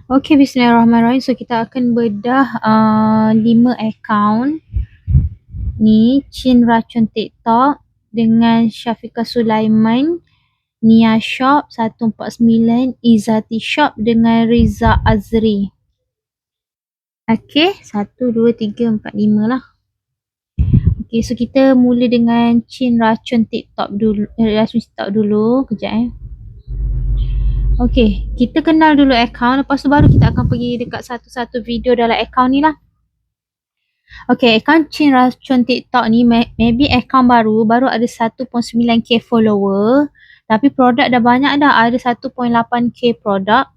Okay, bismillahirrahmanirrahim. So, kita akan bedah 5 account ni. Chin Racun TikTok dengan Syafiqah Sulaiman, Nia Shop 149, Izzati Shop dengan Riza Azri. Okay, 1, 2, 3, 4, 5 lah. Okay, so kita mula dengan Chin Racun TikTok dulu. Racun TikTok dulu. Kejap Okay, kita kenal dulu account. Lepas tu baru kita akan pergi dekat satu-satu video dalam account ni lah. Okay, account Chin Racun TikTok ni maybe account baru ada 1.9k follower. Tapi produk dah banyak dah. Ada 1.8k produk.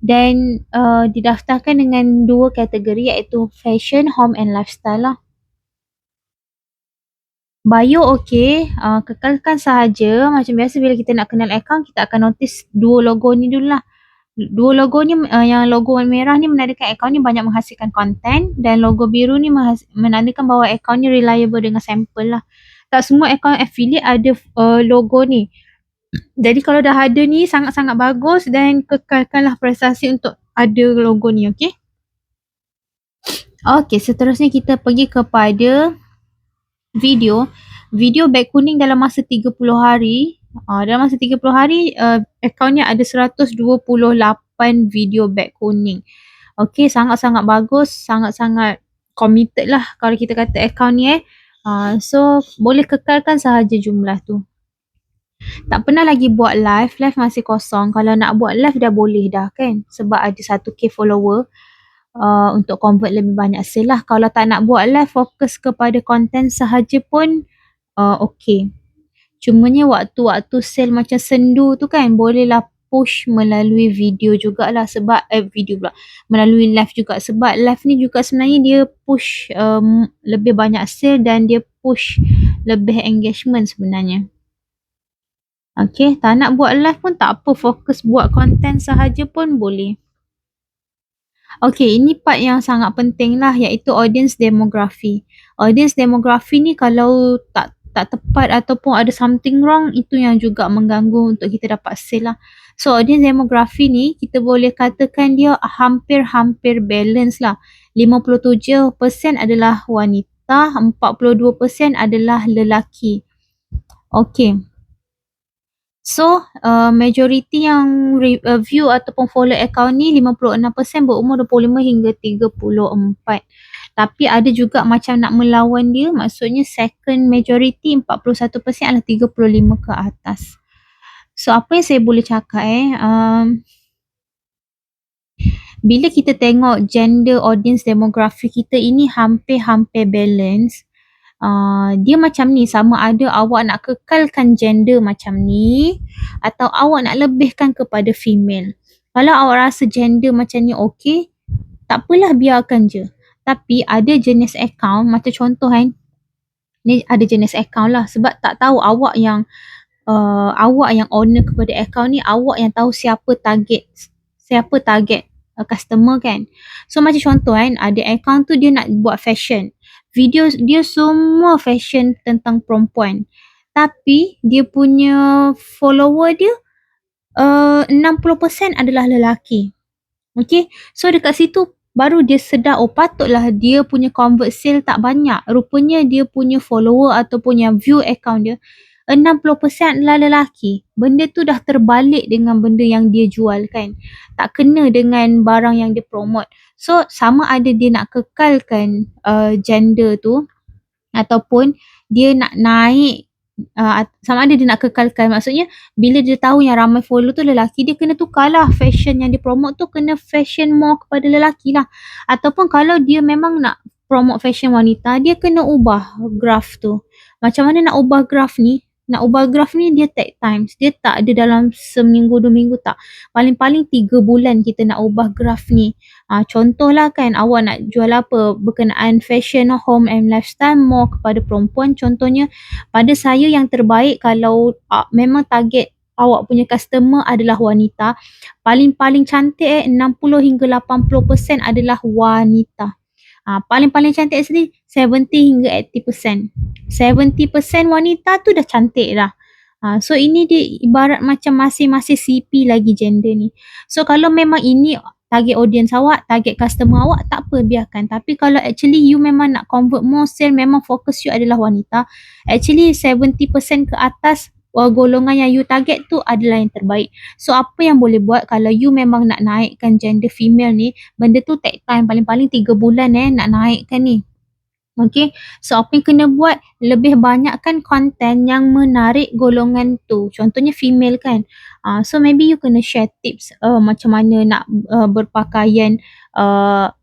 Dan didaftarkan dengan 2 kategori iaitu fashion, home and lifestyle lah. Bio okey, kekalkan sahaja. Macam biasa bila kita nak kenal account, kita akan notice 2 logo ni dulu lah. 2 logo ni, yang logo merah ni menandakan account ni banyak menghasilkan konten, dan logo biru ni menandakan bahawa account ni reliable dengan sampel lah. Tak semua account affiliate ada logo ni. Jadi kalau dah ada ni sangat-sangat bagus, dan kekalkanlah prestasi untuk ada logo ni, okey? Okey, seterusnya kita pergi kepada video beg kuning dalam masa 30 hari. Dalam masa 30 hari akaun ni ada 128 video beg kuning. Okey, sangat-sangat bagus, sangat-sangat committed lah kalau kita kata akaun ni so boleh kekalkan sahaja jumlah tu. Tak pernah lagi buat live masih kosong. Kalau nak buat live dah boleh dah kan, sebab ada 1k follower. Untuk convert lebih banyak sale lah. Kalau tak nak buat live, fokus kepada konten sahaja pun okey. Cumanya waktu-waktu sale macam sendu tu kan, bolehlah push melalui video jugalah, sebab melalui live juga, sebab live ni juga sebenarnya dia push lebih banyak sale dan dia push lebih engagement sebenarnya. Okey, tak nak buat live pun tak apa, fokus buat konten sahaja pun boleh. Okey, ini part yang sangat penting lah, iaitu audience demography. Audience demography ni kalau tak tepat ataupun ada something wrong, itu yang juga mengganggu untuk kita dapat sale lah. So, audience demography ni kita boleh katakan dia hampir-hampir balance lah. 57% adalah wanita, 42% adalah lelaki. Okey. So, majoriti yang view ataupun follow account ni 56% berumur 25 hingga 34. Tapi ada juga macam nak melawan dia, maksudnya second majority 41% adalah 35 ke atas. So, apa yang saya boleh cakap bila kita tengok gender audience demografi kita ini hampir-hampir balance. Dia macam ni, sama ada awak nak kekalkan gender macam ni atau awak nak lebihkan kepada female. Kalau awak rasa gender macam ni okey, tak apalah, biarkan je. Tapi ada jenis account, macam contoh kan, ni ada jenis account lah, sebab tak tahu awak yang owner kepada account ni, awak yang tahu siapa target customer kan. So macam contoh kan, ada account tu dia nak buat fashion. Video dia semua fashion tentang perempuan. Tapi dia punya follower dia 60% adalah lelaki. Okay, so dekat situ baru dia sedar, oh patutlah dia punya convert sale tak banyak. Rupanya dia punya follower ataupun yang view account dia 60% adalah lelaki. Benda tu dah terbalik dengan benda yang dia jual kan. Tak kena dengan barang yang dia promote. So, sama ada dia nak kekalkan gender tu ataupun dia nak naik, sama ada dia nak kekalkan. Maksudnya, bila dia tahu yang ramai follow tu lelaki, dia kena tukarlah fashion yang dia promote tu, kena fashion more kepada lelaki lah. Ataupun kalau dia memang nak promote fashion wanita, dia kena ubah graph tu. Macam mana nak ubah graph ni? Nak ubah graph ni dia take time. Dia tak ada dalam seminggu, 2 minggu tak. Paling-paling 3 bulan kita nak ubah graph ni. Contohlah kan, awak nak jual apa berkenaan fashion, home and lifestyle more kepada perempuan. Contohnya, pada saya yang terbaik kalau memang target awak punya customer adalah wanita, paling-paling cantik 60 hingga 80% adalah wanita. Paling-paling cantik sekali 70 hingga 80%. 70% wanita tu dah cantik dah. So ini dia ibarat macam masih CP lagi gender ni. So kalau memang ini target audience awak, target customer awak, tak apa, biarkan. Tapi kalau actually you memang nak convert more sale, memang fokus you adalah wanita, actually 70% ke atas golongan yang you target tu adalah yang terbaik. So apa yang boleh buat kalau you memang nak naikkan gender female ni, benda tu take time, paling-paling 3 bulan nak naikkan ni. Okay, so apa yang kena buat, lebih banyakkan konten yang menarik golongan tu. Contohnya female kan. So maybe you kena share tips macam mana nak berpakaian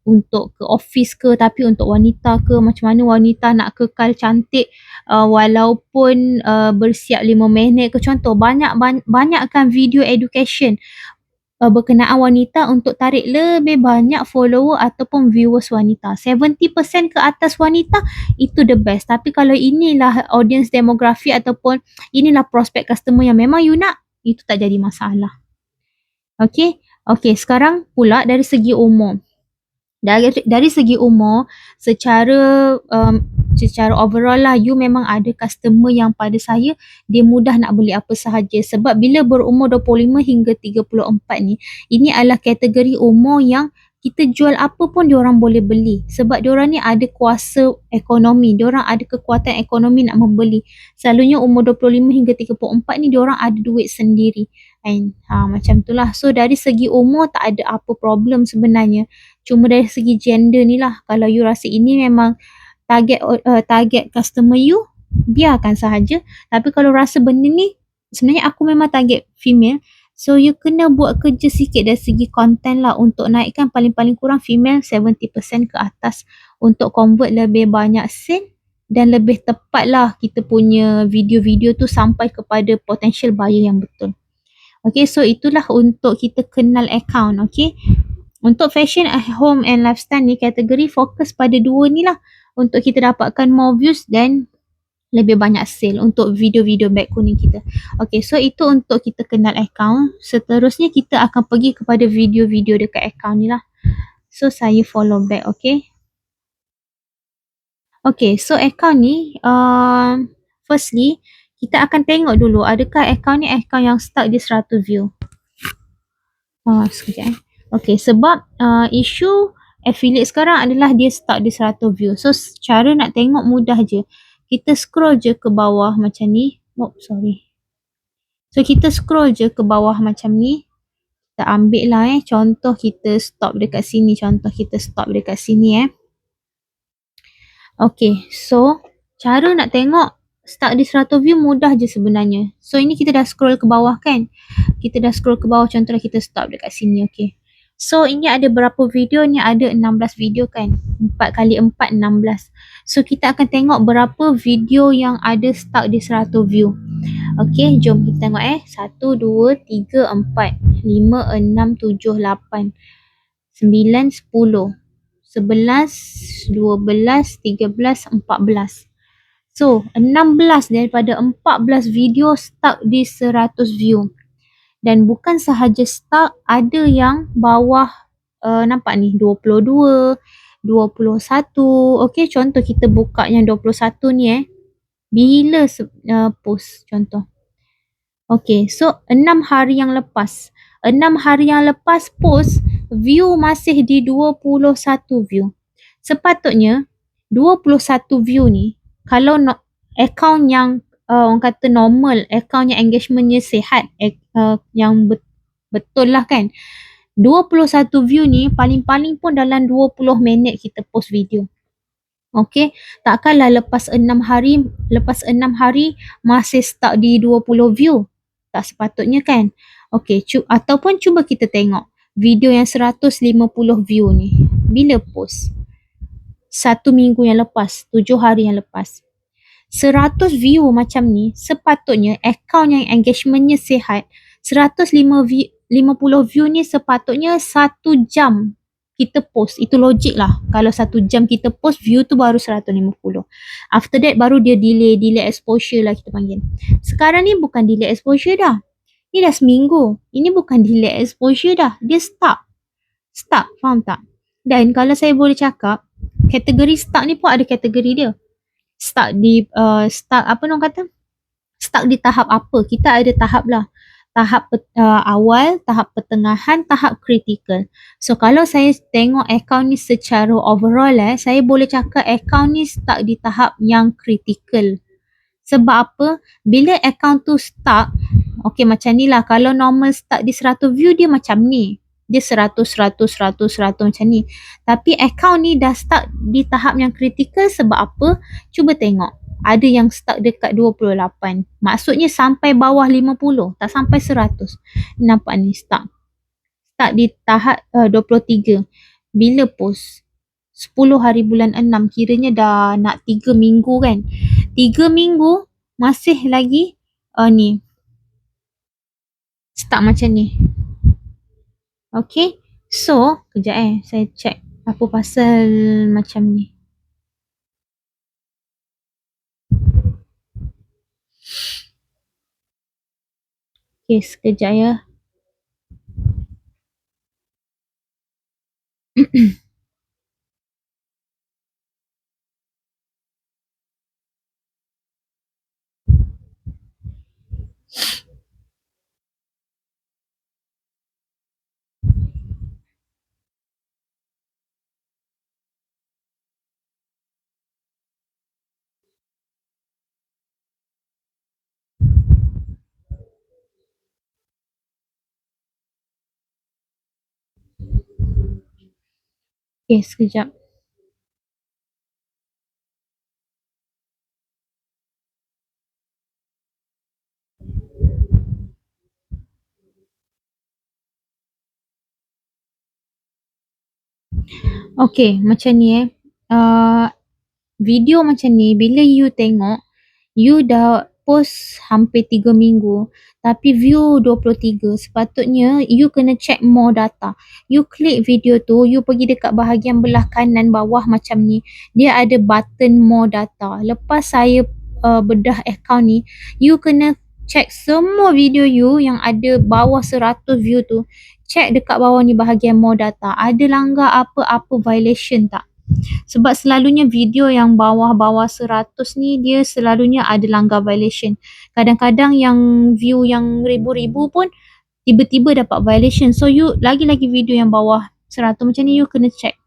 untuk ke office ke, tapi untuk wanita ke, macam mana wanita nak kekal cantik walaupun bersiap 5 minit ke. Contoh, banyakkan video education berkenaan wanita untuk tarik lebih banyak follower ataupun viewers wanita. 70% ke atas wanita, itu the best. Tapi kalau inilah audience demografi ataupun inilah prospek customer yang memang you nak, itu tak jadi masalah. Okay? Okay, sekarang pula dari segi umur. Dari segi umur, secara overall lah, you memang ada customer yang pada saya, dia mudah nak beli apa sahaja. Sebab bila berumur 25 hingga 34 ni, ini adalah kategori umur yang kita jual apa pun diorang boleh beli. Sebab diorang ni ada kuasa ekonomi, diorang ada kekuatan ekonomi nak membeli. Selalunya umur 25 hingga 34 ni diorang ada duit sendiri. And, macam itulah. So dari segi umur tak ada apa problem sebenarnya. Cuma dari segi gender ni lah, kalau you rasa ini memang target customer you, biarkan sahaja. Tapi kalau rasa benda ni sebenarnya aku memang target female, so you kena buat kerja sikit dari segi konten lah untuk naikkan paling-paling kurang female 70% ke atas untuk convert lebih banyak sale dan lebih tepat lah kita punya video-video tu sampai kepada potential buyer yang betul. Okay, so itulah untuk kita kenal account. Okay, untuk fashion, home and lifestyle ni kategori fokus pada dua ni lah untuk kita dapatkan more views dan lebih banyak sale untuk video-video beg kuning kita. Okay, so itu untuk kita kenal account. Seterusnya kita akan pergi kepada video-video dekat account ni lah. So saya follow back, okay. Okay, so account ni firstly kita akan tengok dulu adakah account ni account yang stuck di 100 view. Sekejap Okay, sebab isu affiliate sekarang adalah dia stuck di 100 view. So cara nak tengok mudah je. Kita scroll je ke bawah macam ni. So kita scroll je ke bawah macam ni. Kita ambil lah contoh kita stop dekat sini. Okay, so cara nak tengok start di 100 view mudah je sebenarnya. So ini kita dah scroll ke bawah kan. Kita dah scroll ke bawah, contohnya kita stop dekat sini, okay. So ini ada berapa video ni, ada 16 video kan. 4 kali 4, 16. So kita akan tengok berapa video yang ada start di 100 view. Okay, jom kita tengok 1, 2, 3, 4, 5, 6, 7, 8, 9, 10, 11, 12, 13, 14. So, 16 daripada 14 video stuck di 100 view. Dan bukan sahaja stuck, ada yang bawah nampak ni 22, 21. Okay, contoh kita buka yang 21 ni bila post contoh. Okay, so 6 hari yang lepas. 6 hari yang lepas post, view masih di 21 view. Sepatutnya 21 view ni, kalau account yang orang kata normal, account yang engagementnya sihat, yang betul lah kan, 21 view ni paling-paling pun dalam 20 minit kita post video. Okay, takkanlah lepas 6 hari masih stuck di 20 view. Tak sepatutnya kan. Okay, ataupun cuba kita tengok video yang 150 view ni bila post 1 minggu yang lepas, 7 hari yang lepas. 100 view macam ni, sepatutnya account yang engagementnya sihat, 150 view ni sepatutnya 1 jam kita post. Itu logik lah. Kalau 1 jam kita post, view tu baru 150. After that baru dia delay exposure lah kita panggil. Sekarang ni bukan delay exposure dah. Ni dah seminggu. Ini bukan delay exposure dah. Dia stuck, faham tak? Dan kalau saya boleh cakap, kategori stuck ni pun ada kategori dia. Stuck di tahap apa? Kita ada tahap lah. awal, tahap pertengahan, tahap kritikal. So kalau saya tengok akaun ni secara overall saya boleh cakap akaun ni stuck di tahap yang kritikal. Sebab apa? Bila akaun tu stuck, okay macam ni lah, kalau normal stuck di 100 view dia macam ni. Dia 100 macam ni. Tapi akaun ni dah stuck di tahap yang kritikal sebab apa? Cuba tengok. Ada yang stuck dekat 28. Maksudnya sampai bawah 50. Tak sampai 100. Nampak ni stuck. Stuck di tahap 23. Bila post? 10 hari bulan 6. Kiranya dah nak 3 minggu kan. 3 minggu masih lagi ni. Stuck macam ni. Okay. So, kejap saya check apa pasal macam ni. Okay, sekejap ya. Okay, sekejap. Okay, macam ni video macam ni bila you tengok, you dah post hampir 3 minggu tapi view 23. Sepatutnya you kena check more data. You klik video tu, you pergi dekat bahagian belah kanan bawah macam ni. Dia ada button more data. Lepas saya bedah account ni, you kena check semua video you yang ada bawah 100 view tu. Check dekat bawah ni bahagian more data. Ada langgar apa-apa violation tak? Sebab selalunya video yang bawah-bawah 100 ni dia selalunya ada langgar violation. Kadang-kadang yang view yang ribu-ribu pun tiba-tiba dapat violation. So you lagi-lagi video yang bawah 100 macam ni you kena check.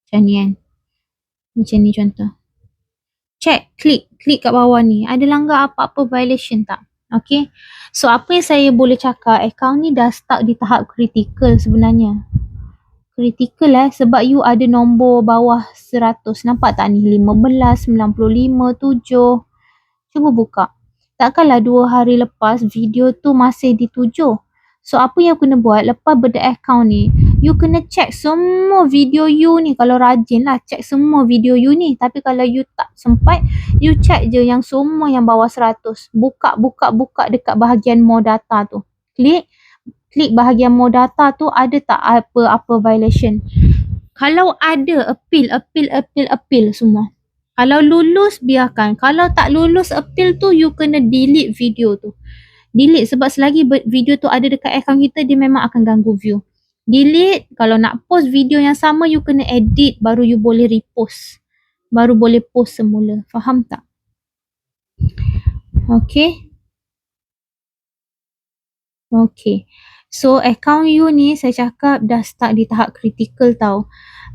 Macam ni kan. Macam ni contoh. Check, klik kat bawah ni. Ada langgar apa-apa violation tak? Okay. So apa yang saya boleh cakap, akaun ni dah stuck di tahap kritikal sebenarnya. Kritikal sebab you ada nombor bawah 100. Nampak tak ni? 15, 95, 7. Cuba buka. Takkanlah 2 hari lepas video tu masih di 7. So apa yang kena buat lepas bedah akaun ni, you kena check semua video you ni. Kalau rajin lah check semua video you ni. Tapi kalau you tak sempat, you check je yang semua yang bawah 100. Buka dekat bahagian more data tu. Klik bahagian more data tu, ada tak apa-apa violation. Kalau ada, appeal semua. Kalau lulus, biarkan. Kalau tak lulus appeal tu, you kena delete video tu. Delete sebab selagi video tu ada dekat akaun kita, dia memang akan ganggu view. Delete, kalau nak post video yang sama, you kena edit baru you boleh repost. Baru boleh post semula. Faham tak? Okay. So akaun you ni saya cakap dah start di tahap kritikal tau.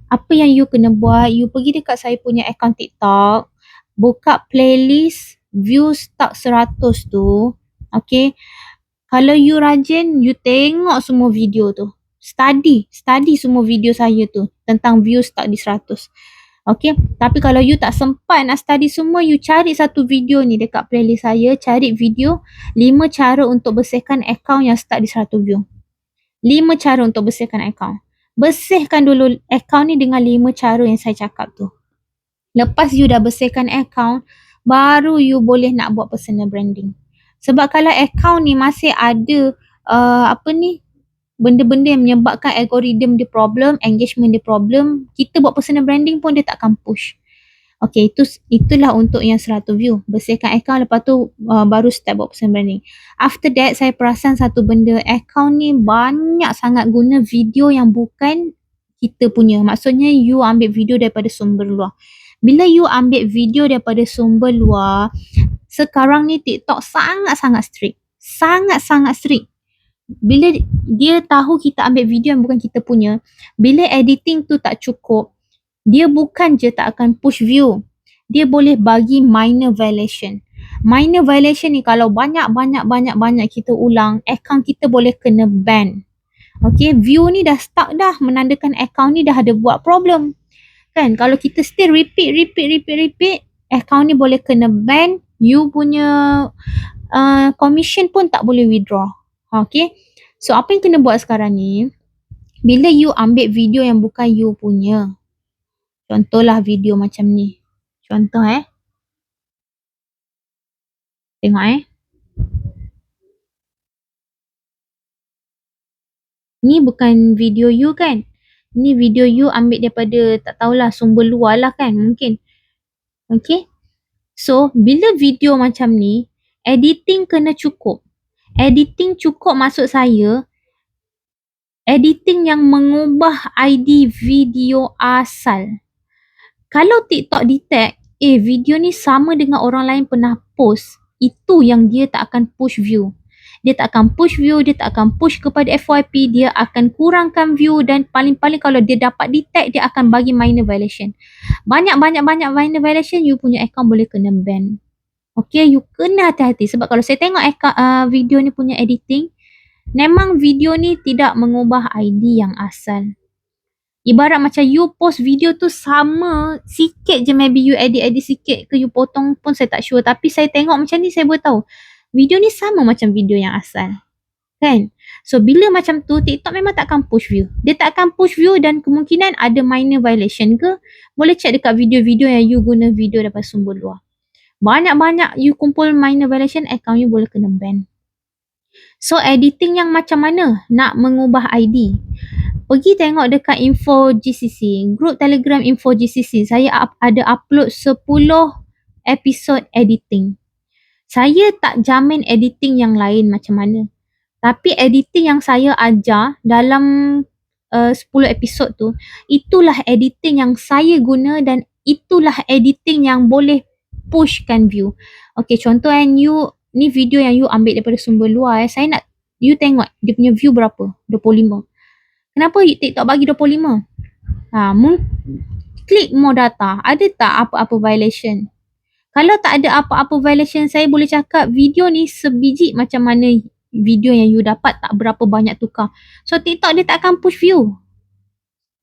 Apa yang you kena buat, you pergi dekat saya punya akaun TikTok, buka playlist views tak 100 tu. Okay. Kalau you rajin, you tengok semua video tu. Study semua video saya tu tentang views tak di 100. Okay. Tapi kalau you tak sempat nak study semua, you cari satu video ni dekat playlist saya, cari video 5 cara untuk bersihkan akaun yang stuck di 100 view. 5 cara untuk bersihkan akaun. Bersihkan dulu akaun ni dengan 5 cara yang saya cakap tu. Lepas you dah bersihkan akaun, baru you boleh nak buat personal branding. Sebab kalau akaun ni masih ada benda-benda yang menyebabkan algoritma dia problem, engagement dia problem, kita buat personal branding pun dia takkan push. Okay, itulah untuk yang 100 view. Bersihkan akaun, lepas tu baru start buat personal branding. After that, saya perasan satu benda, akaun ni banyak sangat guna video yang bukan kita punya. Maksudnya you ambil video daripada sumber luar. Bila you ambil video daripada sumber luar, sekarang ni TikTok sangat-sangat strict. sangat-sangat strict. Bila dia tahu kita ambil video yang bukan kita punya, bila editing tu tak cukup, dia bukan je tak akan push view, dia boleh bagi minor violation. Minor violation ni kalau banyak kita ulang, account kita boleh kena ban. Okay, view ni dah stuck dah, menandakan account ni dah ada buat problem. Kan, kalau kita still repeat, account ni boleh kena ban, you punya commission pun tak boleh withdraw. Okay, so apa yang kena buat sekarang ni, bila you ambil video yang bukan you punya, contohlah video macam ni, contoh tengok ni bukan video you kan, ni video you ambil daripada tak tahulah sumber luar lah kan, mungkin. Okay, so bila video macam ni, editing kena cukup. Editing cukup maksud saya, editing yang mengubah ID video asal. Kalau TikTok detect, video ni sama dengan orang lain pernah post, itu yang dia tak akan push view. Dia tak akan push view, dia tak akan push kepada FYP, dia akan kurangkan view dan paling-paling kalau dia dapat detect, dia akan bagi minor violation. Banyak minor violation, you punya account boleh kena ban. Okay, you kena hati-hati sebab kalau saya tengok video ni punya editing, memang video ni tidak mengubah ID yang asal. Ibarat macam you post video tu sama, sikit je maybe you edit sikit ke you potong pun saya tak sure. Tapi saya tengok macam ni saya boleh tahu, video ni sama macam video yang asal. Kan? So bila macam tu, TikTok memang tak akan push view. Dia tak akan push view dan kemungkinan ada minor violation ke, boleh check dekat video-video yang you guna video daripada sumber luar. Banyak you kumpul minor violation, account you boleh kena ban. So editing yang macam mana nak mengubah ID? Pergi tengok dekat info GCC, grup Telegram info GCC. Saya ada upload 10 episod editing. Saya tak jamin editing yang lain macam mana. Tapi editing yang saya ajar dalam 10 episod tu, itulah editing yang saya guna dan itulah editing yang boleh pushkan view. Okay, contoh ni video yang you ambil daripada sumber luar. Saya nak you tengok dia punya view berapa? 25. Kenapa TikTok bagi 25? Klik more data. Ada tak apa-apa violation? Kalau tak ada apa-apa violation, saya boleh cakap video ni sebiji macam mana video yang you dapat, tak berapa banyak tukar. So TikTok dia tak akan push view.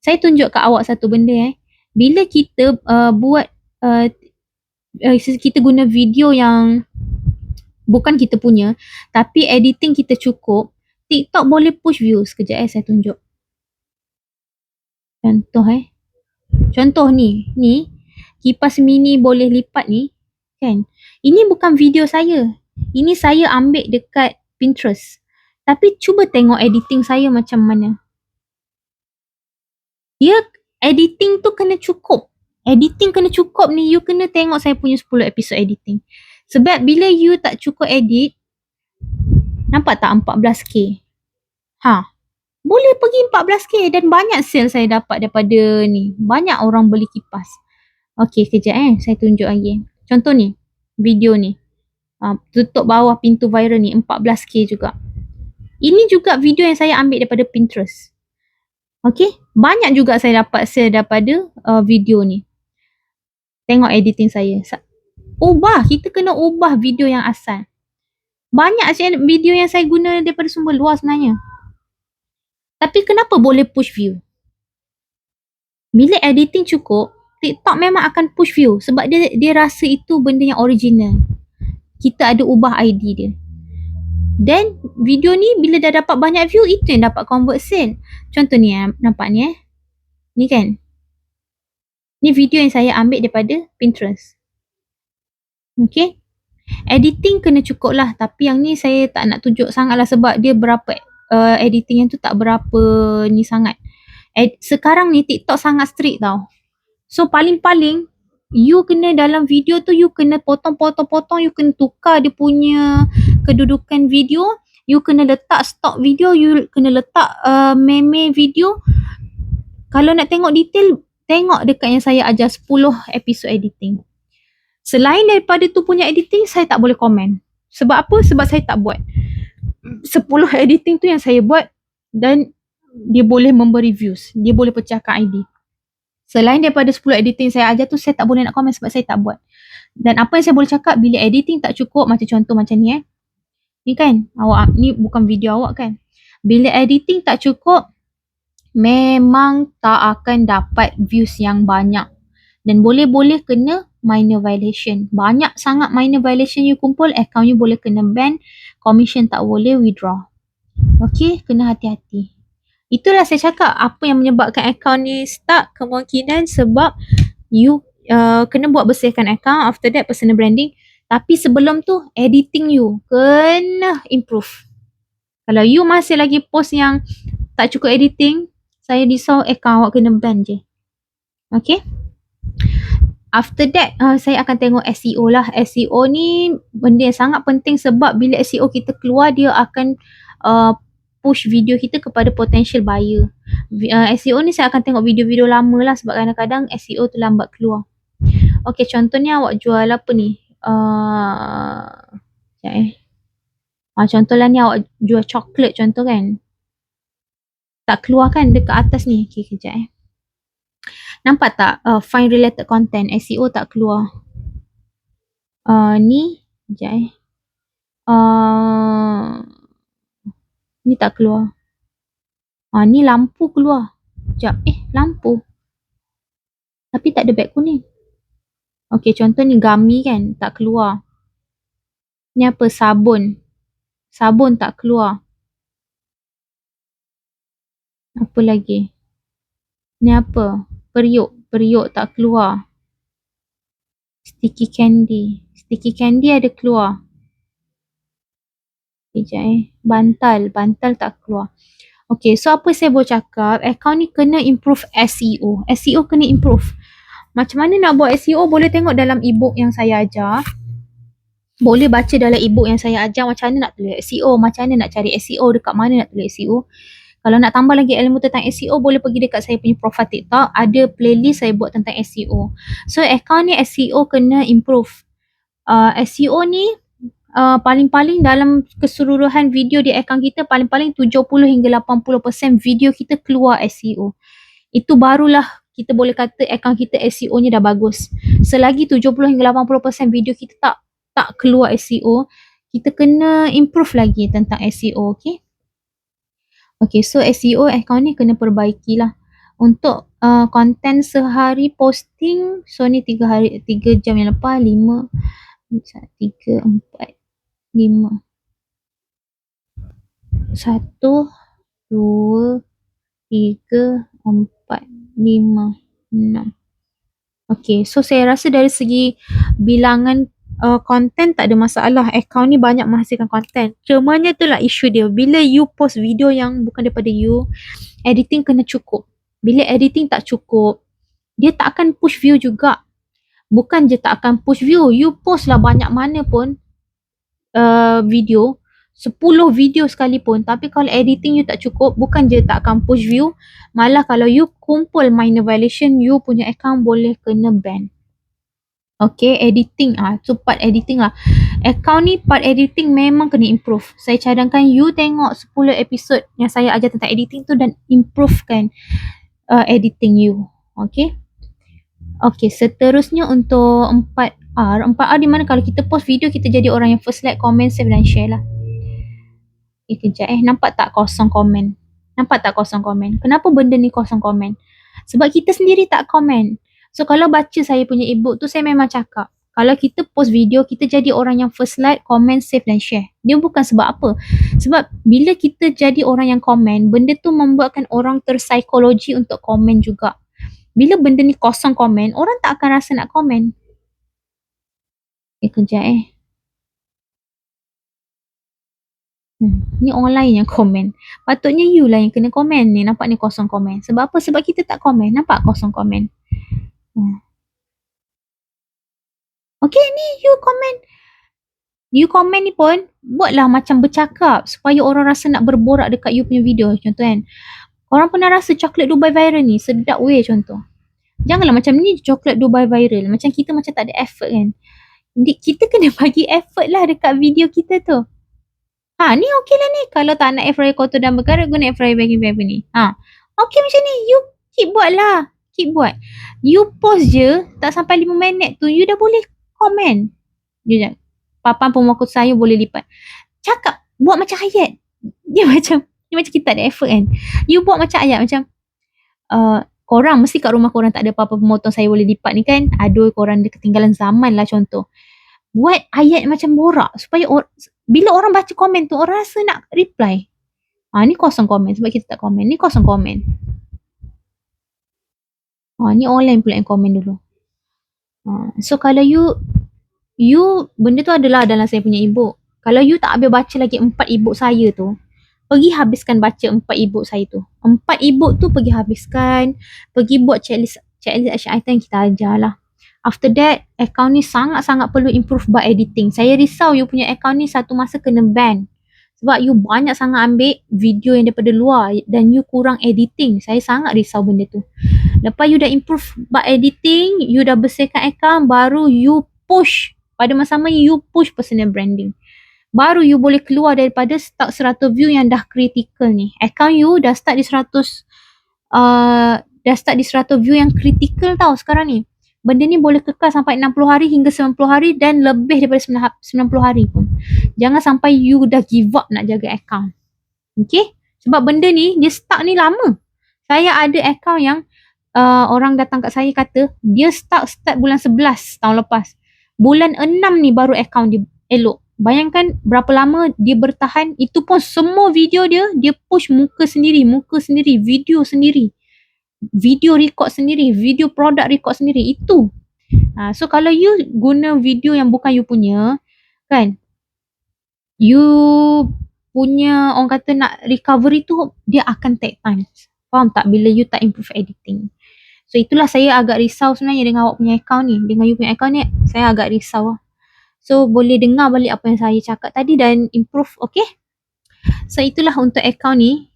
Saya tunjuk kat awak satu benda Bila kita kita guna video yang bukan kita punya, tapi editing kita cukup, TikTok boleh push view. Sekejap saya tunjuk. Contoh ni kipas mini boleh lipat ni kan. Ini bukan video saya. Ini saya ambil dekat Pinterest. Tapi cuba tengok editing saya macam mana. Dia editing tu kena cukup. Editing kena cukup ni, you kena tengok saya punya 10 episod editing. Sebab bila you tak cukup edit, nampak tak 14K? Boleh pergi 14K dan banyak sale saya dapat daripada ni. Banyak orang beli kipas. Okay, kejap saya tunjuk lagi. Contoh ni, video ni. Tutup bawah pintu viral ni, 14K juga. Ini juga video yang saya ambil daripada Pinterest. Okay, banyak juga saya dapat sale daripada video ni. Tengok editing saya. Kita kena ubah video yang asal. Banyak video yang saya guna daripada sumber luar sebenarnya. Tapi kenapa boleh push view? Bila editing cukup, TikTok memang akan push view sebab dia rasa itu benda yang original. Kita ada ubah ID dia. Dan video ni bila dah dapat banyak view, itu yang dapat convert sale. Contoh ni nampak ni Ni kan. Ni video yang saya ambil daripada Pinterest. Okay. Editing kena cukup lah. Tapi yang ni saya tak nak tunjuk sangat lah sebab dia berapa editing yang tu tak berapa ni sangat. Sekarang ni TikTok sangat strict tau. So paling-paling you kena dalam video tu you kena potong, you kena tukar dia punya kedudukan video, you kena letak stock video, you kena letak meme video. Kalau nak tengok detail, tengok dekat yang saya ajar 10 episod editing. Selain daripada tu punya editing, saya tak boleh komen. Sebab apa? Sebab saya tak buat. 10 editing tu yang saya buat dan dia boleh memberi views. Dia boleh pecahkan ID. Selain daripada 10 editing saya ajar tu, saya tak boleh nak komen sebab saya tak buat. Dan apa yang saya boleh cakap, bila editing tak cukup, macam contoh macam ni Ni kan, awak ni bukan video awak kan. Bila editing tak cukup, memang tak akan dapat views yang banyak. Dan boleh-boleh kena minor violation. Banyak sangat minor violation you kumpul, account you boleh kena ban, commission tak boleh withdraw. Okay, kena hati-hati. Itulah saya cakap apa yang menyebabkan account ni stuck, kemungkinan sebab you kena buat bersihkan account, after that personal branding. Tapi sebelum tu, editing you kena improve. Kalau you masih lagi post yang tak cukup editing, saya risau account awak kena ban je. Okay? After that, saya akan tengok SEO lah. SEO ni benda yang sangat penting sebab bila SEO kita keluar, dia akan push video kita kepada potential buyer. SEO ni saya akan tengok video-video lama lah sebab kadang-kadang SEO tu lambat keluar. Okay, contohnya awak jual apa ni? Contoh lah ni awak jual coklat contoh kan. Tak keluar kan dekat atas ni. Okay, kejap Nampak tak? Find related content. SEO tak keluar. Ni. Kejap ni tak keluar. Ni lampu keluar. Kejap. Lampu. Tapi tak ada beg kuning. Okay, contoh ni gummy kan. Tak keluar. Ni apa? Sabun. Sabun tak keluar. Apa lagi? Ni apa? Periuk. Periuk tak keluar. Sticky candy. Sticky candy ada keluar. Kejap Bantal. Bantal tak keluar. Okay, so apa saya boleh cakap? Account ni kena improve SEO. SEO kena improve. Macam mana nak buat SEO? Boleh tengok dalam ebook yang saya ajar. Boleh baca dalam ebook yang saya ajar macam mana nak tulis SEO, macam mana nak cari SEO, dekat mana nak tulis SEO. Kalau nak tambah lagi ilmu tentang SEO, boleh pergi dekat saya punya profile TikTok. Ada playlist saya buat tentang SEO. So, account ni SEO kena improve. SEO ni paling-paling dalam keseluruhan video di account kita, paling-paling 70 hingga 80% video kita keluar SEO. Itu barulah kita boleh kata account kita SEO nya dah bagus. Selagi 70 hingga 80% video kita tak keluar SEO, kita kena improve lagi tentang SEO, okay? Okay, so SEO account ni kena perbaikilah. Untuk konten sehari posting, so ni 3 jam yang lepas, 5, 3, 4, 5. 1, 2, 3, 4, 5, 6. Okay, so saya rasa dari segi bilangan konten tak ada masalah. Account ni banyak menghasilkan konten. Cumanya itulah isu dia. Bila you post video yang bukan daripada you, editing kena cukup. Bila editing tak cukup, dia tak akan push view juga. Bukan je tak akan push view, you post lah banyak mana pun video, 10 video sekalipun, tapi kalau editing you tak cukup, bukan je tak akan push view, malah kalau you kumpul minor violation, you punya account boleh kena ban. Okay, editing so part editing lah. Account ni part editing memang kena improve. Saya cadangkan you tengok 10 episod yang saya ajar tentang editing tu dan improvekan editing you. Okay. Okay, seterusnya untuk 4R. 4R di mana kalau kita post video, kita jadi orang yang first like, comment, save dan share lah. Kejap nampak tak kosong komen? Nampak tak kosong komen? Kenapa benda ni kosong komen? Sebab kita sendiri tak komen. So kalau baca saya punya ebook tu, saya memang cakap, kalau kita post video, kita jadi orang yang first like, comment, save dan share. Dia bukan sebab apa. Sebab bila kita jadi orang yang komen, benda tu membuatkan orang terpsikologi untuk komen juga. Bila benda ni kosong komen, orang tak akan rasa nak komen. Kejap Ni orang lain yang komen. Patutnya you lah yang kena komen ni. Nampak ni kosong komen. Sebab apa? Sebab kita tak komen. Nampak kosong komen. Okay, ni you komen. You komen ni pun buatlah macam bercakap supaya orang rasa nak berborak dekat you punya video. Contoh kan. Orang pernah rasa coklat Dubai viral ni sedap weh contoh. Janganlah macam ni coklat Dubai viral. Macam kita macam tak ada effort kan. Kita kena bagi effort lah dekat video kita tu. Ni okey lah ni. Kalau tak nak air fryer kotor dan berkarat, guna air fryer baking paper ni. Okey macam ni. You keep buat lah. Keep buat. You post je, tak sampai 5 minit tu, you dah boleh komen. Dia papan pemuka sayur boleh lipat. Cakap, buat macam ayat. Dia macam kita tak ada effort kan. You buat macam ayat, macam korang, mesti kat rumah korang tak ada apa-apa pemotong sayur boleh lipat ni kan. Aduh, korang dia ketinggalan zaman lah contoh. Buat ayat macam borak supaya bila orang baca komen tu, orang rasa nak reply. Ni kosong komen sebab kita tak komen. Ni kosong komen. Ni online pula yang komen dulu. So kalau you benda tu adalah dalam saya punya ebook. Kalau you tak habis baca lagi 4 ebook saya tu, pergi habiskan baca 4 ebook saya tu. 4 ebook tu pergi habiskan, pergi buat checklist action item kita ajar lah. After that, account ni sangat-sangat perlu improve by editing. Saya risau you punya account ni satu masa kena ban. Sebab you banyak sangat ambil video yang daripada luar dan you kurang editing. Saya sangat risau benda tu. Lepas you dah improve by editing, you dah bersihkan account, baru you push. Pada masa-masa you push personal branding. Baru you boleh keluar daripada start 100 view yang dah critical ni. Account you dah start di 100 view yang critical tau sekarang ni. Benda ni boleh kekal sampai 60 hari hingga 90 hari dan lebih daripada 90 hari pun. Jangan sampai you dah give up nak jaga account. Okay? Sebab benda ni, dia start ni lama. Saya ada account yang orang datang kat saya kata, dia start bulan 11 tahun lepas. Bulan 6 ni baru account dia elok. Bayangkan berapa lama dia bertahan. Itu pun semua video dia push muka sendiri, video sendiri. Video record sendiri, video product record sendiri. Itu. So kalau you guna video yang bukan you punya, kan, you punya orang kata nak recovery tu, dia akan take time. Faham tak? Bila you tak improve editing. So itulah saya agak risau sebenarnya dengan awak punya account ni. Dengan you punya account ni, saya agak risau. So boleh dengar balik apa yang saya cakap tadi dan improve, okay? So itulah untuk account ni.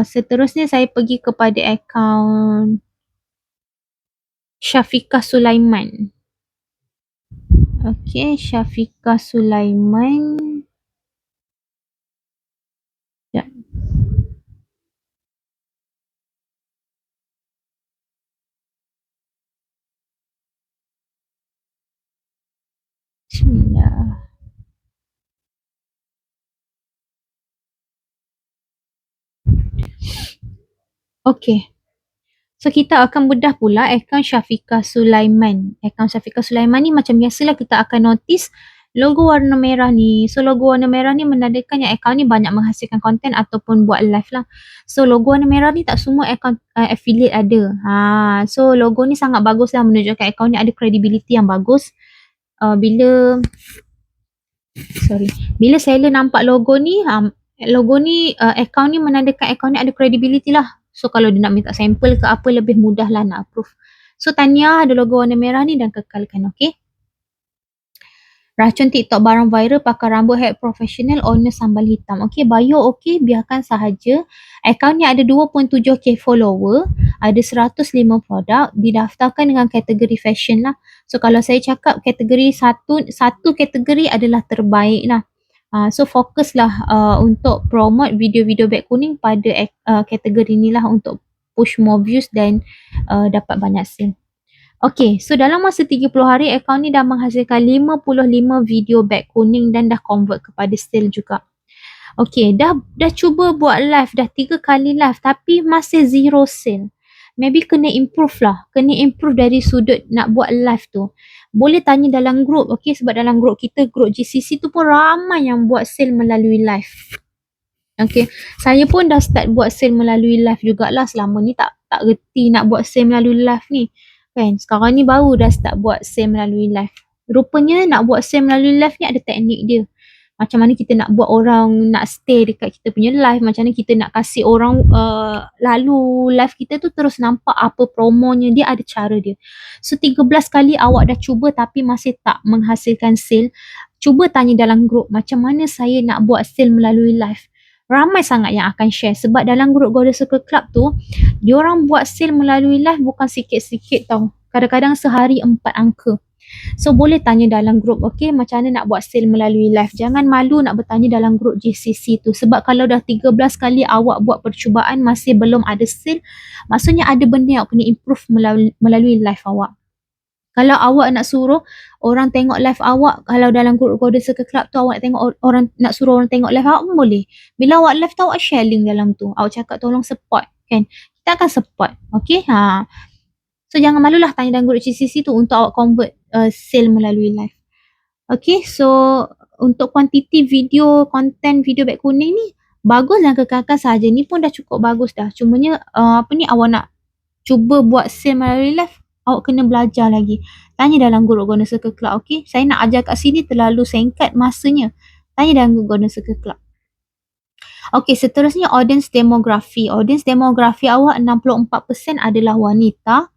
Seterusnya saya pergi kepada account Syafiqah Sulaiman. Okay, Syafiqah Sulaiman. Sekejap. Bismillah. Okay. So kita akan bedah pula akaun Syafiqah Sulaiman. Akaun Syafiqah Sulaiman ni macam biasalah kita akan notice logo warna merah ni. So logo warna merah ni menandakan yang akaun ni banyak menghasilkan konten ataupun buat live lah. So logo warna merah ni tak semua akaun affiliate ada. So logo ni sangat bagus lah menunjukkan akaun ni ada credibility yang bagus. Bila seller nampak logo ni, akaun ni menandakan akaun ni ada credibility lah. So kalau dia nak minta sampel ke apa, lebih mudah lah nak approve. So tahniah ada logo warna merah ni dan kekalkan, okay? Racun TikTok barang viral, pakar rambut hair profesional, owner sambal hitam. Okay, bio okay, biarkan sahaja. Akaun ni ada 2.7k follower, ada 105 produk, didaftarkan dengan kategori fashion lah. So kalau saya cakap kategori satu kategori adalah terbaik lah. So fokuslah untuk promote video-video beg kuning pada kategori ni lah untuk push more views dan dapat banyak sale. Okay, so dalam masa 30 hari akaun ni dah menghasilkan 55 video beg kuning dan dah convert kepada sale juga. Okay, dah cuba buat live, dah 3 kali live tapi masih zero sale. Maybe kena improve lah, kena improve dari sudut nak buat live tu. Boleh tanya dalam group, okay, sebab dalam group kita, group GCC tu pun ramai yang buat sale melalui live. Okay, saya pun dah start buat sale melalui live jugalah. Selama ni tak reti nak buat sale melalui live ni. Kan, sekarang ni baru dah start buat sale melalui live. Rupanya nak buat sale melalui live ni ada teknik dia. Macam mana kita nak buat orang nak stay dekat kita punya live, macam mana kita nak kasih orang lalu live kita tu terus nampak apa promonya, dia ada cara dia. So 13 kali awak dah cuba tapi masih tak menghasilkan sale, cuba tanya dalam group macam mana saya nak buat sale melalui live. Ramai sangat yang akan share sebab dalam grup Golden Circle Club tu, diorang buat sale melalui live bukan sikit-sikit tau. Kadang-kadang sehari 4 angka. So boleh tanya dalam grup, okay, macam mana nak buat sale melalui live. Jangan malu nak bertanya dalam grup GCC tu, sebab kalau dah 13 kali awak buat percubaan masih belum ada sale, maksudnya ada benda yang awak kena improve melalui live awak. Kalau awak nak suruh orang tengok live awak, kalau dalam grup Golden Circle Club tu awak nak tengok orang, nak suruh orang tengok live awak pun boleh. Bila awak live tu awak share link dalam tu, awak cakap tolong support, kan, kita akan support, okay. So jangan malulah tanya dalam grup GCC tu untuk awak convert sale melalui live. Okay, so untuk kuantiti video, konten video beg kuning ni bagus dan kekalkan saja. Ni pun dah cukup bagus dah. Cumanya awak nak cuba buat sale melalui live, awak kena belajar lagi. Tanya dalam grup Golden Circle Club, okay. Saya nak ajar kat sini terlalu singkat masanya. Tanya dalam grup Golden Circle Club. Okay, seterusnya audience demografi. Audience demografi awak 64% adalah wanita.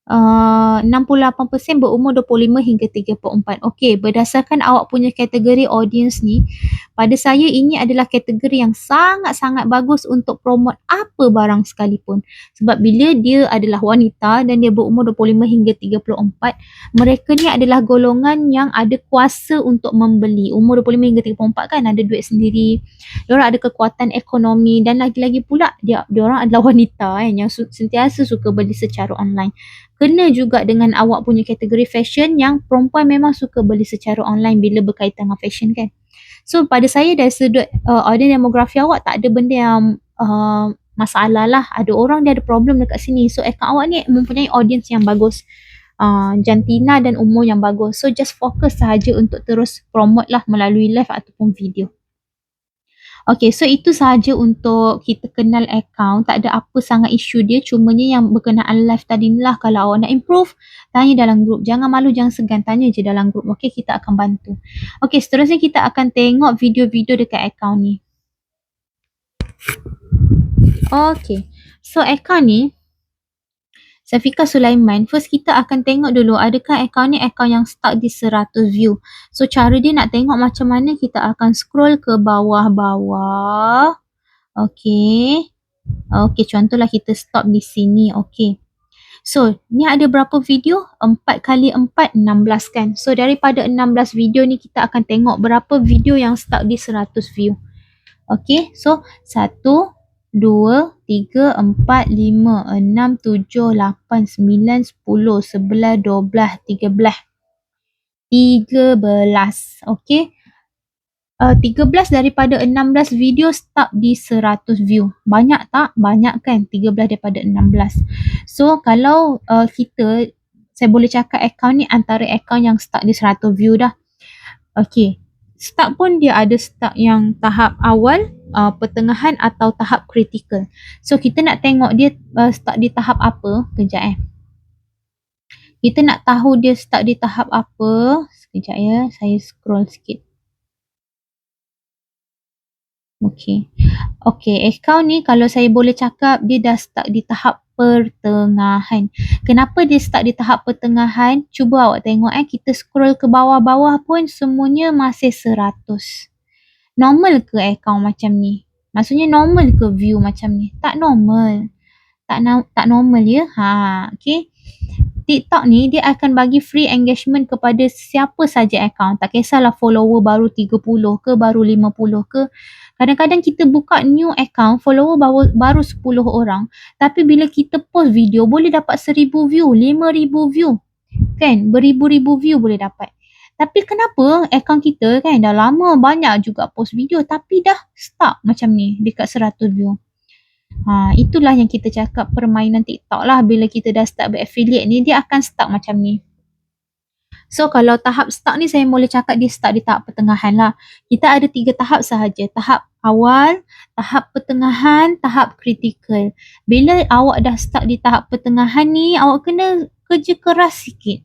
68% berumur 25 hingga 34. Okey, berdasarkan awak punya kategori audience ni, pada saya ini adalah kategori yang sangat-sangat bagus untuk promote apa barang sekalipun. Sebab bila dia adalah wanita dan dia berumur 25 hingga 34, mereka ni adalah golongan yang ada kuasa untuk membeli. Umur 25 hingga 34 kan ada duit sendiri. Diorang ada kekuatan ekonomi dan lagi-lagi pula diorang adalah wanita yang sentiasa suka beli secara online. Kena juga dengan awak punya kategori fashion yang perempuan memang suka beli secara online bila berkaitan dengan fashion, kan. So pada saya dari sudut audience demografi awak tak ada benda yang masalah lah. Ada orang dia ada problem dekat sini. So account awak ni mempunyai audience yang bagus, jantina dan umur yang bagus. So just fokus sahaja untuk terus promote lah melalui live ataupun video. Okay, so itu sahaja untuk kita kenal account. Tak ada apa sangat isu dia. Cumanya yang berkenaan live tadi ni lah. Kalau awak nak improve, tanya dalam grup. Jangan malu, jangan segan. Tanya je dalam grup. Okay, kita akan bantu. Okay, seterusnya kita akan tengok video-video dekat account ni. Okay, so account ni, Safika Sulaiman, first kita akan tengok dulu adakah account ni account yang start di 100 view. So cara dia nak tengok macam mana, kita akan scroll ke bawah-bawah. Okay. Okay, contohlah kita stop di sini. Okay. So, ni ada berapa video? 4 kali 4, 16 kan? So, daripada 16 video ni kita akan tengok berapa video yang start di 100 view. Okay, so 1, 2, 3, 4, 5, 6, 7, 8, 9, 10, 11, 12, 13. 13. Okay. 13 daripada 16 video start di 100 view. Banyak tak? Banyak kan? 13 daripada 16. So, kalau saya boleh cakap account ni antara account yang start di 100 view dah. Okay. Start pun dia ada start yang tahap awal, pertengahan atau tahap kritikal. So, kita nak tengok dia start di tahap apa. Kejap Kita nak tahu dia start di tahap apa. Sekejap ya. Saya scroll sikit. Okay. Okay, account ni kalau saya boleh cakap dia dah start di tahap pertengahan. Kenapa dia start di tahap pertengahan? Cuba awak tengok kita scroll ke bawah-bawah pun semuanya masih 100. Normal ke account macam ni? Maksudnya normal ke view macam ni? Tak normal. Tak normal ya. Okay. TikTok ni dia akan bagi free engagement kepada siapa saja account. Tak kisahlah follower baru 30 ke, baru 50 ke. Kadang-kadang kita buka new account, follower baru 10 orang. Tapi bila kita post video, boleh dapat 1000 view, 5000 view. Kan? Beribu-ribu view boleh dapat. Tapi kenapa account kita kan dah lama banyak juga post video tapi dah stuck macam ni dekat 100 view. Itulah yang kita cakap permainan TikTok lah. Bila kita dah start beraffiliate ni, dia akan stuck macam ni. So, kalau tahap start ni saya boleh cakap dia start di tahap pertengahan lah. Kita ada 3 tahap sahaja. Tahap awal, tahap pertengahan, tahap kritikal. Bila awak dah start di tahap pertengahan ni, awak kena kerja keras sikit.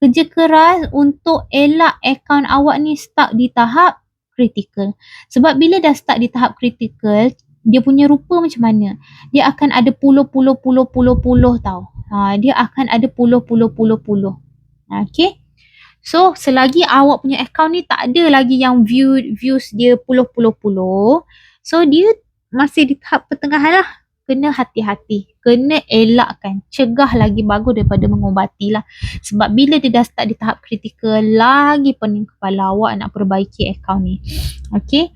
Kerja keras untuk elak akaun awak ni start di tahap kritikal. Sebab bila dah start di tahap kritikal, dia punya rupa macam mana? Dia akan ada puluh tau. Dia akan ada puluh. Okay. So, selagi awak punya account ni tak ada lagi yang views dia puluh. So, dia masih di tahap pertengahan lah. kena hati-hati, kena elakkan, cegah lagi bagus daripada mengubati lah. Sebab bila dia dah start di tahap kritikal, lagi pening kepala awak nak perbaiki akaun ni. Okay,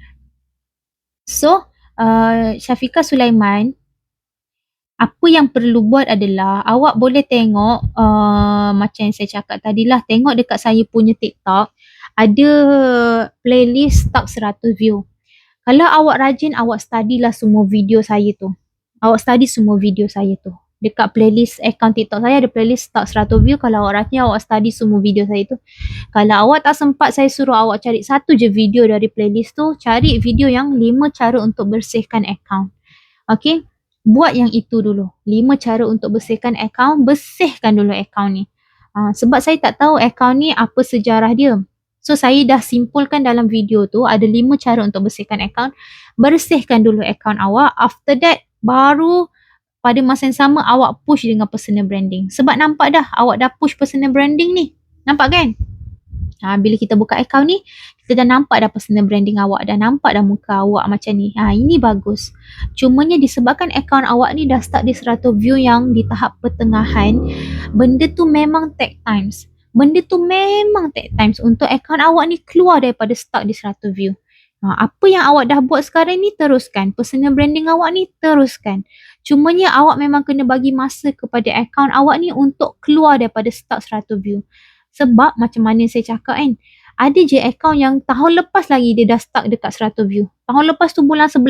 so Syafiqah Sulaiman, apa yang perlu buat adalah awak boleh tengok macam yang saya cakap tadilah, tengok dekat saya punya TikTok ada playlist top 100 view. Kalau awak rajin, awak study lah semua video saya tu. Awak study semua video saya tu. Dekat playlist account TikTok saya ada playlist top 100 view. Kalau awak rajin, awak study semua video saya tu. Kalau awak tak sempat, saya suruh awak cari satu je video dari playlist tu. Cari video yang 5 cara untuk bersihkan account. Okay, buat yang itu dulu. 5 cara untuk bersihkan account. Bersihkan dulu account ni. Sebab saya tak tahu account ni apa sejarah dia. So saya dah simpulkan dalam video tu ada 5 cara untuk bersihkan account. Bersihkan dulu account awak. After that, baru pada masa yang sama awak push dengan personal branding. Sebab nampak dah awak dah push personal branding ni. Nampak kan? Bila kita buka account ni, kita dah nampak dah personal branding awak, dah nampak dah muka awak macam ni. Ini bagus. Cumanya disebabkan account awak ni dah start di 100 view yang di tahap pertengahan, benda tu memang take times. Benda tu memang take times untuk account awak ni keluar daripada start di 100 view. Apa yang awak dah buat sekarang ni, teruskan. Personal branding awak ni, teruskan. Cumanya awak memang kena bagi masa kepada account awak ni untuk keluar daripada start 100 view. Sebab macam mana saya cakap kan, ada je account yang tahun lepas lagi dia dah stuck dekat 100 view. Tahun lepas tu bulan 11.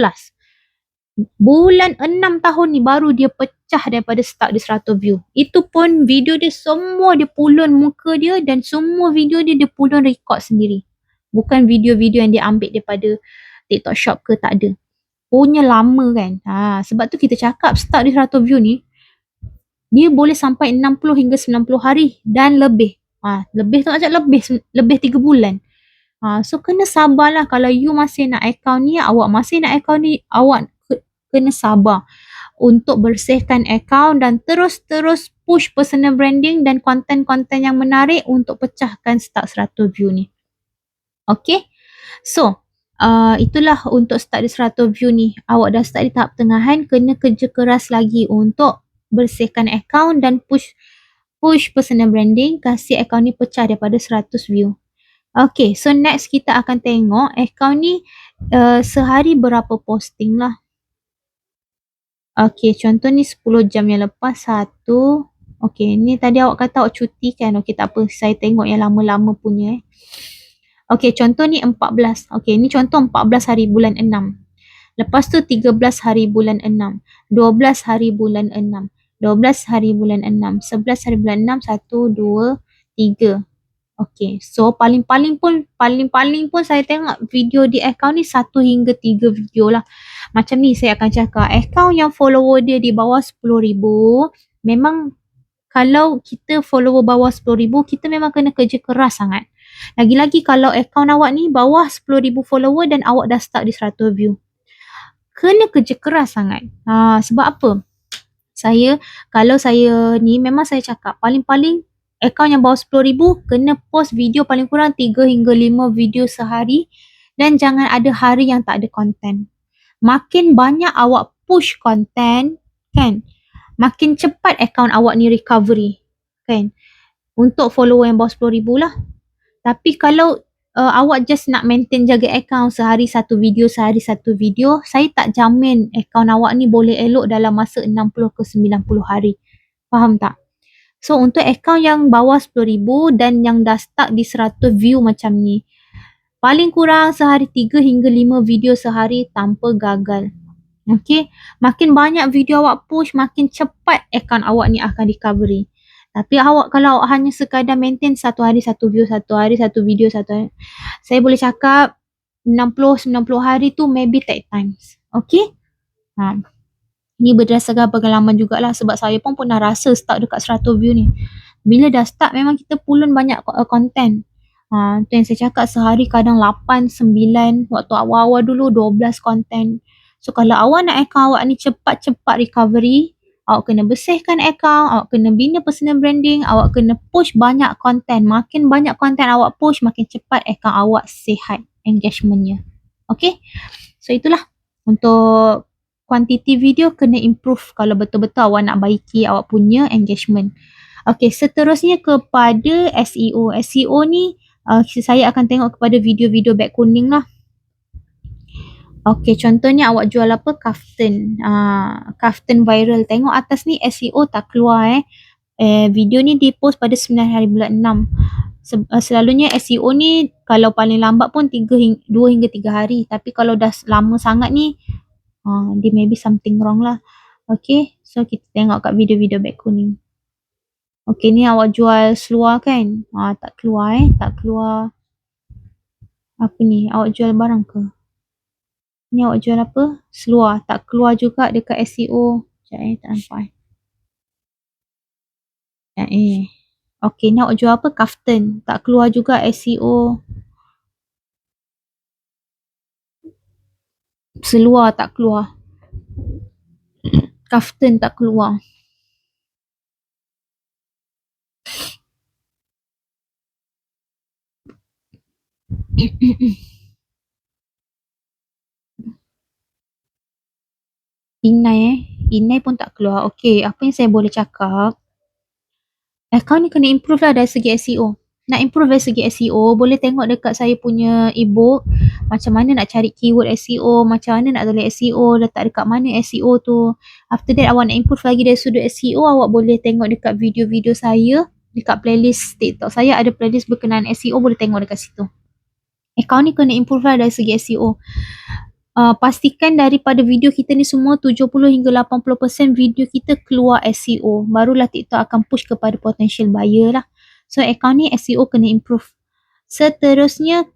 Bulan 6 tahun ni baru dia pecah daripada start di 100 view. Itu pun video dia semua dia pulun muka dia dan semua video dia pulun record sendiri. Bukan video-video yang dia ambil daripada TikTok Shop ke, tak ada. Punya lama kan. Sebab tu kita cakap start di 100 view ni, dia boleh sampai 60 hingga 90 hari dan lebih. Lebih tu macam lebih 3 bulan. So kena sabarlah. Kalau you masih nak account ni, awak masih nak account ni, awak kena sabar untuk bersihkan account dan terus-terus push personal branding dan konten-konten yang menarik untuk pecahkan start 100 view ni. Okay, so itulah untuk start di 100 view ni. Awak dah start di tahap tengahan, kena kerja keras lagi untuk bersihkan account dan push personal branding, kasih account ni pecah daripada 100 view. Okay, so next kita akan tengok account ni sehari berapa posting lah. Okay, contoh ni 10 jam yang lepas satu. Okay, ni tadi awak kata awak cuti kan. Okay, tak apa, saya tengok yang lama-lama punya. Okay, contoh ni 14. Okay, ni contoh 14 hari bulan 6. Lepas tu 13 hari bulan 6. 12 hari bulan 6. 12 hari bulan 6, 11 hari bulan 6, 1, 2, 3. Okay, so paling-paling pun saya tengok video di account ni 1 hingga 3 video lah. Macam ni saya akan cakap, account yang follower dia di bawah 10,000, memang kalau kita follower bawah 10,000, kita memang kena kerja keras sangat. Lagi-lagi kalau account awak ni bawah 10,000 follower dan awak dah start di 100 view. Kena kerja keras sangat. Sebab apa? Kalau saya ni memang saya cakap paling-paling akaun yang bawah 10,000 kena post video paling kurang 3 hingga 5 video sehari dan jangan ada hari yang tak ada konten. Makin banyak awak push konten kan, makin cepat akaun awak ni recovery kan. Untuk follower yang bawah 10,000 lah. Tapi kalau awak just nak maintain jaga akaun sehari satu video, saya tak jamin akaun awak ni boleh elok dalam masa 60 ke 90 hari. Faham tak? So untuk akaun yang bawah 10,000 dan yang dah start di 100 view macam ni, paling kurang sehari 3 hingga 5 video sehari tanpa gagal. Okay, makin banyak video awak push, makin cepat akaun awak ni akan recovery. Tapi kalau awak hanya sekadar maintain satu hari satu view, satu hari satu video, saya boleh cakap 60-90 hari tu maybe take times. Okay? Ini berdasarkan pengalaman jugalah sebab saya pun pernah rasa start dekat 100 view ni. Bila dah start memang kita pulun banyak konten. Tu yang saya cakap sehari kadang 8, 9, waktu awal-awal dulu 12 konten. So kalau awak nak account awak ni cepat-cepat recovery, awak kena bersihkan account, awak kena bina personal branding, awak kena push banyak konten. Makin banyak konten awak push, makin cepat account awak sihat engagementnya. Okay? So itulah untuk kuantiti video kena improve kalau betul-betul awak nak baiki awak punya engagement. Okey, seterusnya kepada SEO. SEO ni saya akan tengok kepada video-video beg kuning lah. Okey, contohnya awak jual apa? Kaftan. Kaftan viral. Tengok atas ni SEO tak keluar video ni di-post pada 9 hari bulan 6. Selalunya SEO ni kalau paling lambat pun 2 hingga 3 hari. Tapi kalau dah lama sangat ni, dia maybe something wrong lah. Okay, so kita tengok kat video-video beg kuning. Okay, ni awak jual seluar kan? Tak keluar tak keluar. Apa ni? Awak jual barang ke? Ni awak jual apa? Seluar. Tak keluar juga dekat SEO. Sekejap tak nampak Okay, ni awak jual apa? Kaftan. Tak keluar juga SEO. Seluar tak keluar. Kaftan tak keluar. Inai pun tak keluar. Okay, apa yang saya boleh cakap, account ni kena improve lah dari segi SEO. Nak improve dari segi SEO, boleh tengok dekat saya punya e-book macam mana nak cari keyword SEO, macam mana nak tulis SEO, letak dekat mana SEO tu. After that, awak nak improve lagi dari sudut SEO, awak boleh tengok dekat video-video saya, dekat playlist TikTok saya ada playlist berkenaan SEO, boleh tengok dekat situ. Account ni kena improve lah dari segi SEO. Pastikan daripada video kita ni semua 70 hingga 80% video kita keluar SEO. Barulah TikTok akan push kepada potential buyer lah. So account ni SEO kena improve. Seterusnya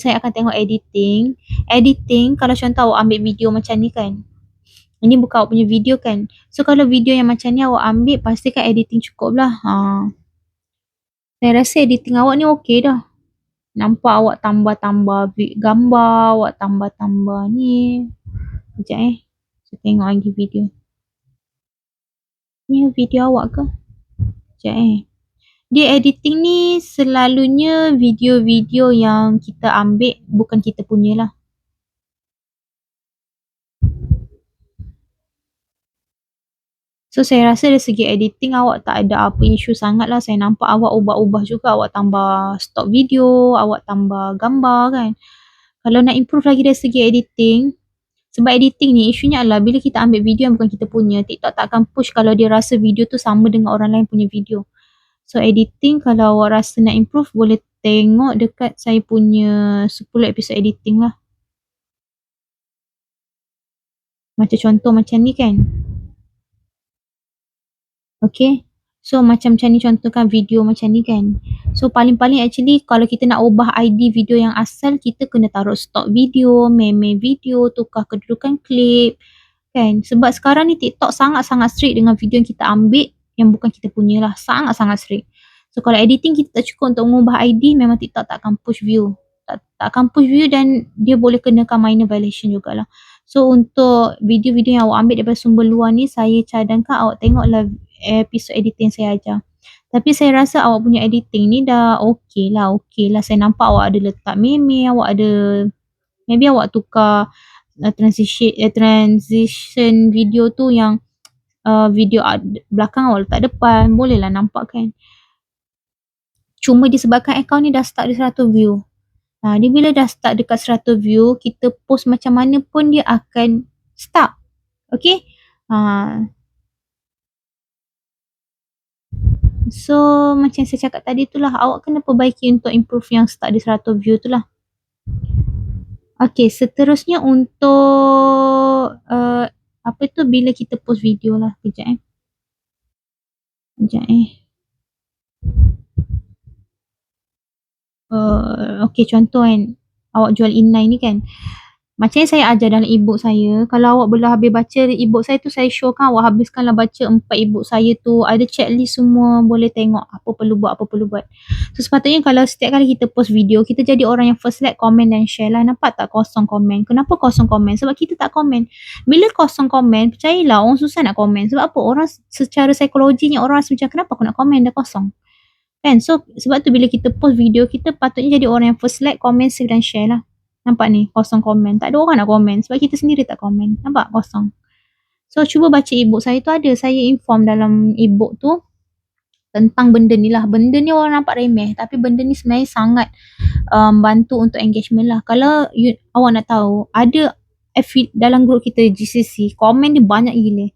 saya akan tengok editing. Editing kalau contoh awak ambil video macam ni kan. Ini bukan awak punya video kan. So kalau video yang macam ni awak ambil, pastikan editing cukup lah. Saya rasa editing awak ni okey dah. Nampak awak tambah-tambah gambar, awak tambah-tambah ni. Sekejap saya tengok lagi video. Ni video awak ke? Sekejap Dia editing ni selalunya video-video yang kita ambil, bukan kita punya lah. So saya rasa dari segi editing awak tak ada apa isu sangat lah. Saya nampak awak ubah-ubah juga. Awak tambah stock video, awak tambah gambar kan. Kalau nak improve lagi dari segi editing, sebab editing ni isunya adalah bila kita ambil video yang bukan kita punya, TikTok tak akan push kalau dia rasa video tu sama dengan orang lain punya video. So editing kalau awak rasa nak improve, boleh tengok dekat saya punya 10 episod editing lah. Macam contoh macam ni kan. Okay. So macam ni contohkan video macam ni kan. So paling-paling actually kalau kita nak ubah ID video yang asal, kita kena taruh stock video, meme video, tukar kedudukan klip kan. Sebab sekarang ni TikTok sangat-sangat strict dengan video yang kita ambil yang bukan kita punya lah. Sangat-sangat strict. So kalau editing kita tak cukup untuk mengubah ID, memang TikTok tak akan push view. Tak akan push view dan dia boleh kenakan minor violation jugalah. So untuk video-video yang awak ambil daripada sumber luar ni, saya cadangkan awak tengoklah episod editing saya ajar. Tapi saya rasa awak punya editing ni dah okey lah. Saya nampak awak ada letak meme, awak ada, maybe awak tukar transition video tu yang video belakang awak letak depan, bolehlah nampak kan. Cuma disebabkan account ni dah start di 100 view. Dia bila dah start dekat 100 view, kita post macam mana pun dia akan stuck. Okay. So macam saya cakap tadi tu lah, awak kena perbaiki untuk improve yang start di 100 view tu lah. Okay, seterusnya untuk apa tu bila kita post video lah. Kejap okay, contoh kan, awak jual inai ni kan. Macam yang saya ajar dalam e-book saya, kalau awak boleh habis baca e-book saya tu, saya showkan awak habiskanlah baca 4 e-book saya tu. Ada checklist semua, boleh tengok apa perlu buat, apa perlu buat. So sepatutnya kalau setiap kali kita post video, kita jadi orang yang first like, komen dan share lah. Nampak tak kosong komen? Kenapa kosong komen? Sebab kita tak komen. Bila kosong komen, percayalah orang susah nak komen. Sebab apa? Orang secara psikologinya, orang rasa macam kenapa aku nak komen, dah kosong. Kan? So sebab tu bila kita post video, kita patutnya jadi orang yang first like, komen, save dan share lah. Nampak ni, kosong komen. Tak ada orang nak komen sebab kita sendiri tak komen. Nampak? Kosong. So, cuba baca e-book saya tu ada. Saya inform dalam e-book tu tentang benda ni lah. Benda ni orang nampak remeh. Tapi benda ni sebenarnya sangat bantu untuk engagement lah. Kalau awak nak tahu, ada dalam grup kita GCC, komen dia banyak gila.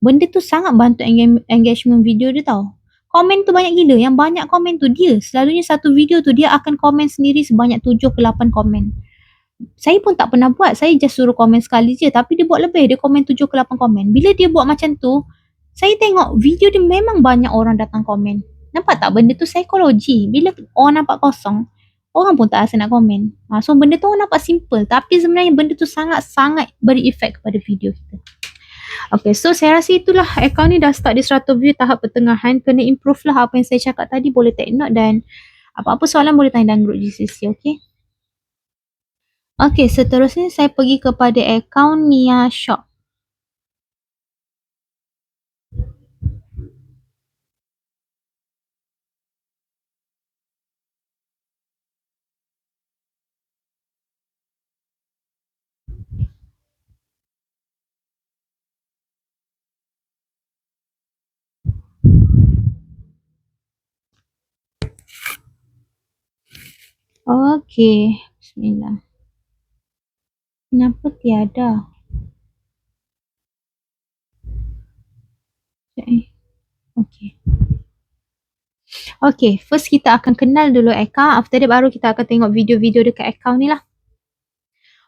Benda tu sangat bantu engagement video dia tau. Komen tu banyak gila. Yang banyak komen tu dia. Selalunya satu video tu dia akan komen sendiri sebanyak 7 ke 8 komen. Saya pun tak pernah buat. Saya just suruh komen sekali je. Tapi dia buat lebih. Dia komen 7 ke 8 komen. Bila dia buat macam tu, saya tengok video dia memang banyak orang datang komen. Nampak tak? Benda tu psikologi. Bila orang nampak kosong, orang pun tak rasa nak komen. So benda tu orang nampak simple. Tapi sebenarnya benda tu sangat-sangat beri efek kepada video kita. Okay, so saya rasa itulah akaun ni dah start di 100 view tahap pertengahan. Kena improve lah apa yang saya cakap tadi. Boleh take note dan apa-apa soalan boleh tanya dalam grup GCC, okay? Okay, seterusnya saya pergi kepada akaun Nia Shop. Okay, bismillah. Kenapa tiada? Okay. Okay, first kita akan kenal dulu account. After that baru kita akan tengok video-video dekat account ni lah.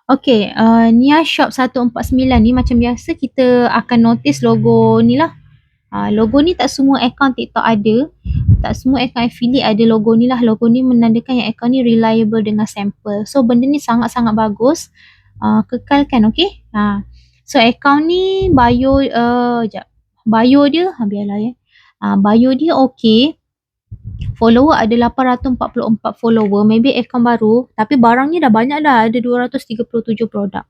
Okay, Nia Shop 149 ni macam biasa kita akan notice logo ni lah. Logo ni tak semua account TikTok ada. Tak semua account affiliate ada logo ni lah. Logo ni menandakan yang account ni reliable dengan sample. So benda ni sangat-sangat bagus. Kekalkan, okay? So account ni bio, bio dia, biarlah ya. Bio dia okay. Follower ada 844 follower. Maybe account baru. Tapi barangnya dah banyak dah. Ada 237 produk.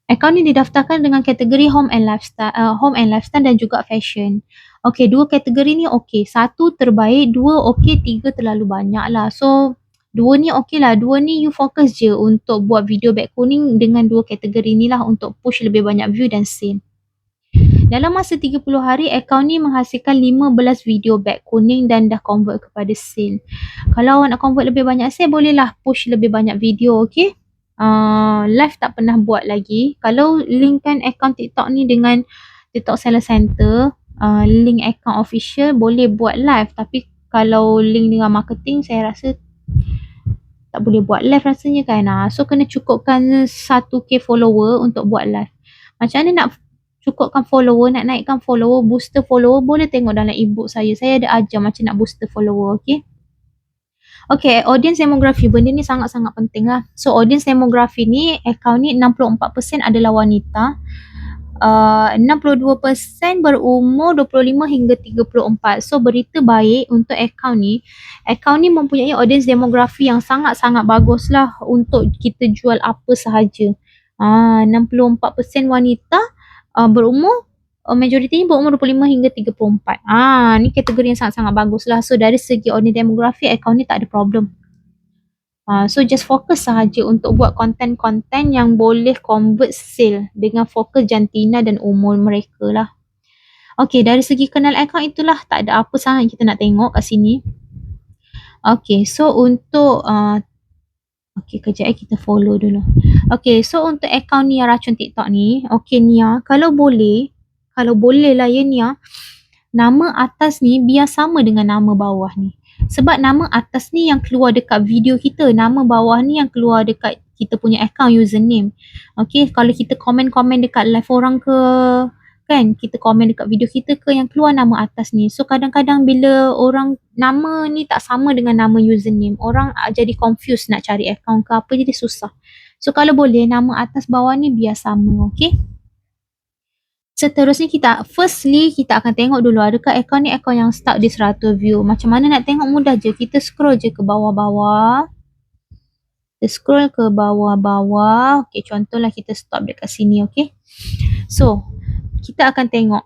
Akaun ni didaftarkan dengan kategori home and lifestyle dan juga fashion. Okay, dua kategori ni okay. Satu terbaik, dua okay, tiga terlalu banyak lah. So, dua ni okay lah. Dua ni you fokus je untuk buat video beg kuning dengan dua kategori ni lah untuk push lebih banyak view dan sale. Dalam masa 30 hari, akaun ni menghasilkan 15 video beg kuning dan dah convert kepada sale. Kalau awak nak convert lebih banyak sale, bolehlah push lebih banyak video, okay? Live tak pernah buat lagi. Kalau linkkan akaun TikTok ni dengan TikTok Seller Center, link akaun official boleh buat live. Tapi kalau link dengan marketing, saya rasa tak boleh buat live rasanya kan. So kena cukupkan 1k follower untuk buat live. Macam mana nak cukupkan follower, nak naikkan follower, booster follower, boleh tengok dalam e-book saya. Saya ada ajar macam nak booster follower, okay? Okay, audience demografi. Benda ni sangat-sangat penting lah. So, audience demografi ni, akaun ni 64% adalah wanita. 62% berumur 25 hingga 34. So, berita baik untuk akaun ni. Akaun ni mempunyai audience demografi yang sangat-sangat bagus lah untuk kita jual apa sahaja. 64% wanita berumur, majoriti ni berumur 25 hingga 34. Ni kategori yang sangat-sangat bagus lah. So dari segi audience demografi, akaun ni tak ada problem. So just fokus sahaja untuk buat konten-konten yang boleh convert sale dengan fokus jantina dan umur mereka lah. Okay, dari segi kenal akaun itulah, tak ada apa sangat kita nak tengok kat sini. Okay, so untuk okay, kejap kita follow dulu. Okay, so untuk akaun Nia Racun TikTok ni, okay Nia, kalau boleh lah ya Nia, nama atas ni biar sama dengan nama bawah ni. Sebab nama atas ni yang keluar dekat video kita, nama bawah ni yang keluar dekat kita punya account username. Okay, kalau kita komen-komen dekat live orang ke, kan, kita komen dekat video kita ke, yang keluar nama atas ni. So kadang-kadang bila orang nama ni tak sama dengan nama username, orang jadi confused nak cari account ke apa, jadi susah. So kalau boleh nama atas bawah ni biar sama, okay? Seterusnya firstly kita akan tengok dulu adakah akaun ni akaun yang start di 100 view. Macam mana nak tengok? Mudah je. Kita scroll je ke bawah-bawah. Kita scroll ke bawah-bawah. Okay, contohlah kita stop dekat sini, okay. So, kita akan tengok.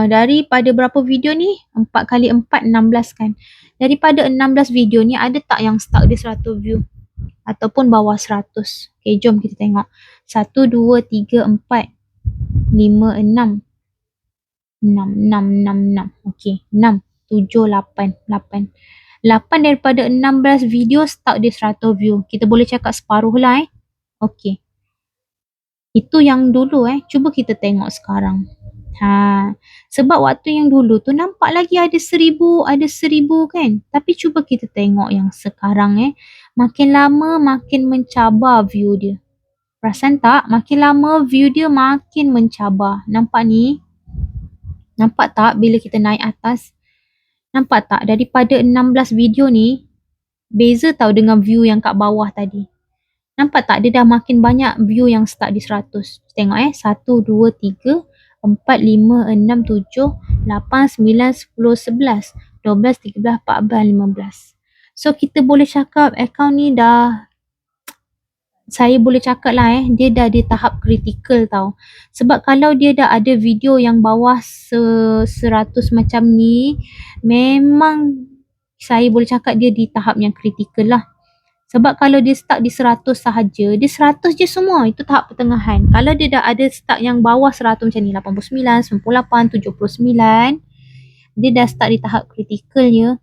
Daripada berapa video ni? 4 kali 4, 16 kan. Daripada 16 video ni, ada tak yang start di 100 view? ataupun bawah 100. Okay, jom kita tengok. 1, 2, 3, 4, 5, 6. 6. Okay, 6, 7, 8. 8 daripada 16 video stuck di 100 view. Kita boleh cakap separuh lah Okay. Itu yang dulu Cuba kita tengok sekarang. Sebab waktu yang dulu tu nampak lagi ada 1000 kan. Tapi cuba kita tengok yang sekarang makin lama makin mencabar view dia. Perasan tak? Makin lama view dia makin mencabar. Nampak ni? Nampak tak bila kita naik atas? Nampak tak? Daripada 16 video ni, beza tau dengan view yang kat bawah tadi. Nampak tak? Dia dah makin banyak view yang start di 100. Tengok 1, 2, 3, 4, 5, 6, 7, 8, 9, 10, 11, 12, 13, 14, 15. So, kita boleh cakap akaun ni dah, saya boleh cakap lah dia dah di tahap kritikal tau. Sebab kalau dia dah ada video yang bawah 100 macam ni, memang saya boleh cakap dia di tahap yang kritikal lah. Sebab kalau dia start di 100 sahaja, dia 100 je semua. Itu tahap pertengahan. Kalau dia dah ada start yang bawah 100 macam ni, 89, 98, 79, dia dah start di tahap kritikalnya.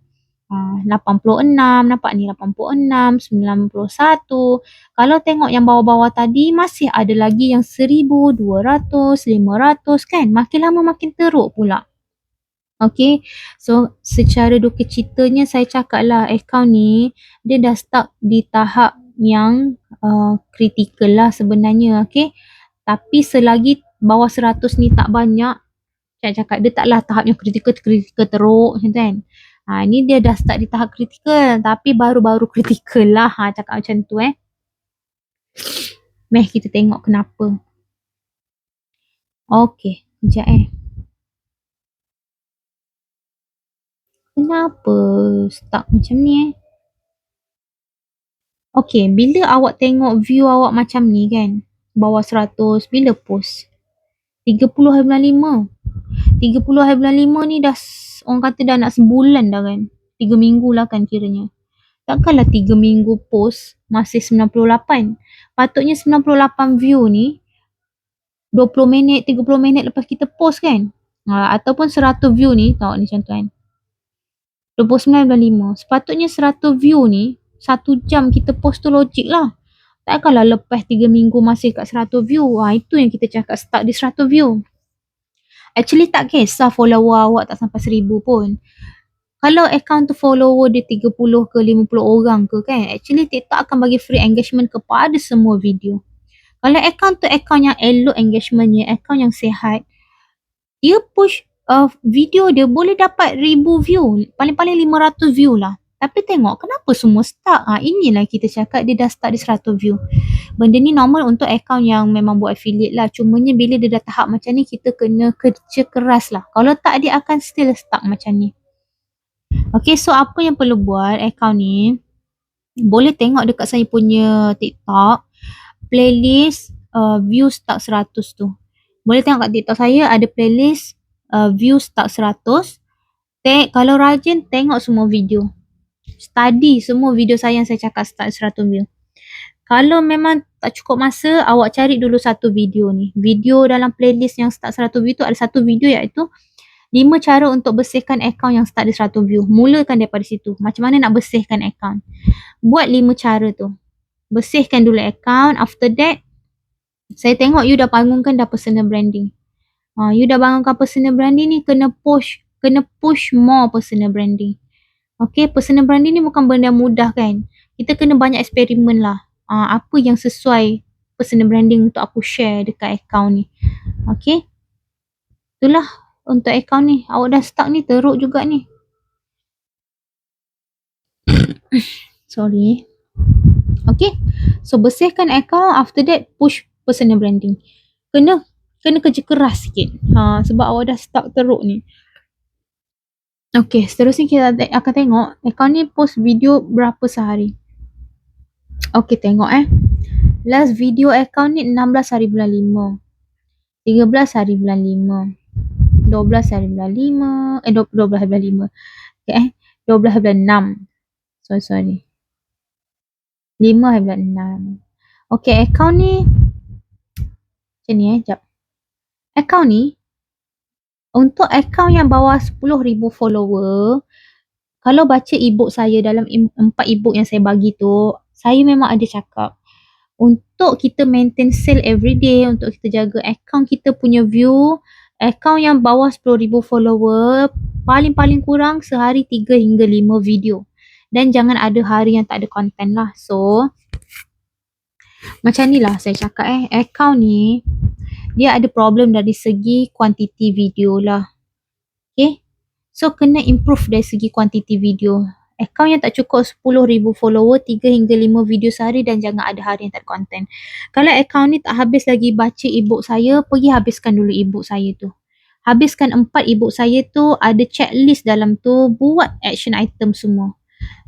86, nampak ni 86, 91. Kalau tengok yang bawah-bawah tadi, masih ada lagi yang 1000, 200, 500 kan. Makin lama makin teruk pula. Okay, so secara duka citanya saya cakap lah akaun ni dia dah start di tahap yang kritikal lah sebenarnya. Okay, tapi selagi bawah 100 ni tak banyak, saya cakap dia taklah tahap yang kritikal teruk macam tu kan. Ni dia dah start di tahap kritikal tapi baru-baru kritikal lah cakap macam tu Meh kita tengok kenapa. Okay, sekejap Kenapa stuck macam ni Okay, bila awak tengok view awak macam ni kan, bawah 100, bila post? 30/5. 30/5 ni dah, orang kata dah nak sebulan dah kan. 3 minggu lah kan kiranya. Takkanlah 3 minggu post masih 98. Patutnya 98 view ni 20 minit, 30 minit lepas kita post kan. Ataupun 100 view ni, tengok ni contoh kan. 29/5. Sepatutnya 100 view ni 1 jam kita post tu logik lah. Takkanlah lepas 3 minggu masih kat 100 view. Itu yang kita cakap start di 100 view. Actually tak kisah follower awak tak sampai 1000 pun. Kalau account tu follower dia 30 ke 50 orang ke kan, actually TikTok akan bagi free engagement kepada semua video. Kalau account tu account yang elok engagementnya, account yang sihat, dia push video dia boleh dapat 1000 view, paling-paling 500 view lah. Tapi tengok kenapa semua stuck. Inilah kita cakap dia dah start di 100 view. Benda ni normal untuk account yang memang buat affiliate lah. Cumanya bila dia dah tahap macam ni, kita kena kerja keras lah. Kalau tak, dia akan still stuck macam ni. Okay, so apa yang perlu buat account ni, boleh tengok dekat saya punya TikTok, playlist view stuck 100 tu. Boleh tengok kat TikTok saya ada playlist view stuck 100. Kalau rajin tengok semua video. Study semua video saya yang saya cakap start 100 view. Kalau memang tak cukup masa, awak cari dulu satu video ni. Video dalam playlist yang start 100 view tu ada satu video iaitu 5 cara untuk bersihkan akaun yang start di 100 view. Mulakan daripada situ. Macam mana nak bersihkan akaun. Buat 5 cara tu. Bersihkan dulu akaun. After that, saya tengok you dah bangunkan dah personal branding. You dah bangunkan personal branding ni, kena push more personal branding. Okay, personal branding ni bukan benda mudah kan. Kita kena banyak eksperimen lah. Apa yang sesuai personal branding untuk aku share dekat account ni. Okay. Itulah untuk account ni. Awak dah stuck ni, teruk juga ni. Sorry. Okay. So, bersihkan account. After that, push personal branding. Kena kerja keras sikit. Sebab awak dah stuck teruk ni. Okay, seterusnya kita akan tengok account ni post video berapa sehari. Okay, tengok Last video account ni 16 hari bulan 5. 13 hari bulan 5. 12 hari bulan 5. 12 hari bulan 5. Okay, 12 hari bulan 6. Sorry. 5/6. Okay, akaun ni macam ni jap. Akaun ni untuk akaun yang bawah 10,000 follower, kalau baca e-book saya dalam 4 e-book yang saya bagi tu, saya memang ada cakap untuk kita maintain sale everyday, untuk kita jaga akaun kita punya view, akaun yang bawah 10,000 follower, paling-paling kurang sehari 3 hingga 5 video. Dan jangan ada hari yang tak ada konten lah. So, macam ni lah saya cakap akaun ni, dia ada problem dari segi kuantiti video lah. Okay. So, kena improve dari segi kuantiti video. Akaun yang tak cukup 10,000 follower, 3 hingga 5 video sehari dan jangan ada hari yang tak ada konten. Kalau akaun ni tak habis lagi baca e-book saya, pergi habiskan dulu e-book saya tu. Habiskan 4 e-book saya tu, ada checklist dalam tu, buat action item semua.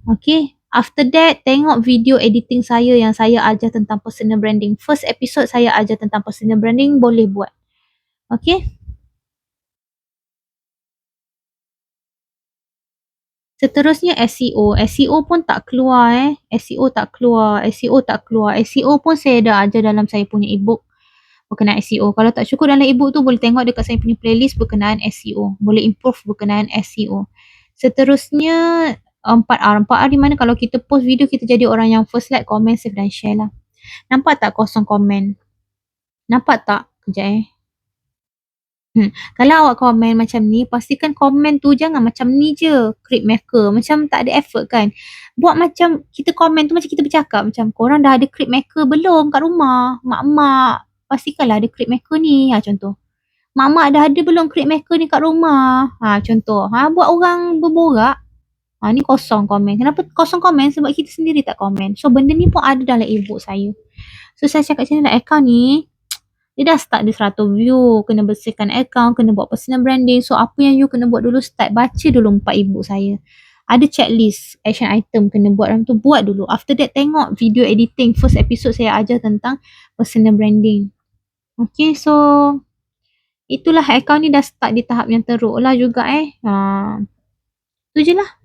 Okay. After that, tengok video editing saya yang saya ajar tentang personal branding. First episode saya ajar tentang personal branding, boleh buat. Okay. Seterusnya SEO. SEO pun tak keluar SEO tak keluar. SEO tak keluar. SEO pun saya dah ajar dalam saya punya e-book berkenaan SEO. Kalau tak cukup dalam e-book tu, boleh tengok dekat saya punya playlist berkenaan SEO. Boleh improve berkenaan SEO. Seterusnya 4R. 4R di mana kalau kita post video, kita jadi orang yang first like, comment, save dan share lah. Nampak tak kosong komen? Nampak tak? Kejap Kalau awak komen macam ni, pastikan komen tu jangan macam ni je, creep maker, macam tak ada effort kan. Buat macam kita komen tu macam kita bercakap, macam korang dah ada creep maker belum kat rumah? Mak-mak, pastikanlah ada creep maker ni. Contoh. Mak-mak dah ada belum creep maker ni kat rumah? Contoh. Buat orang berborak. Ni kosong komen. Kenapa kosong komen? Sebab kita sendiri tak komen. So, benda ni pun ada dalam e-book saya. So, saya cakap macam ni, akaun ni, dia dah start dia 100 view, kena bersihkan akaun, kena buat personal branding. So, apa yang you kena buat dulu, start baca dulu 4 e-book saya. Ada checklist, action item kena buat dalam tu, buat dulu. After that, tengok video editing. First episode saya ajar tentang personal branding. Okay, so itulah akaun ni dah start di tahap yang teruk lah juga tu je lah.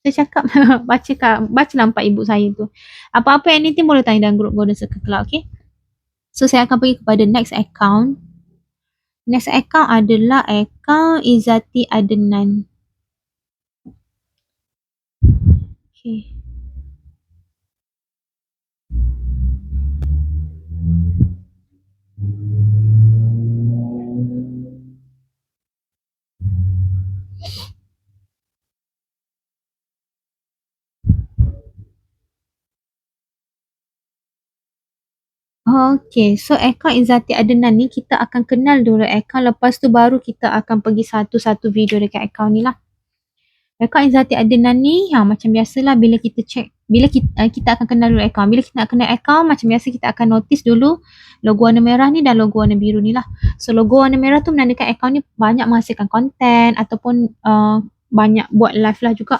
Saya cakap, bacalah 4 e-book saya tu. Apa-apa anything boleh tanya dalam group Golden Circle Club, okay? So, saya akan pergi kepada next account. Next account adalah account Izzati Adnan. Okay. Okay, so account Izzati Adnan ni kita akan kenal dulu account, lepas tu baru kita akan pergi satu-satu video dekat account ni lah. Account Izzati Adnan ni macam biasalah bila kita check, bila kita akan kenal dulu account. Bila kita nak kenal account, macam biasa kita akan notice dulu logo warna merah ni dan logo warna biru ni lah. So logo warna merah tu menandakan account ni banyak menghasilkan konten ataupun banyak buat live lah juga.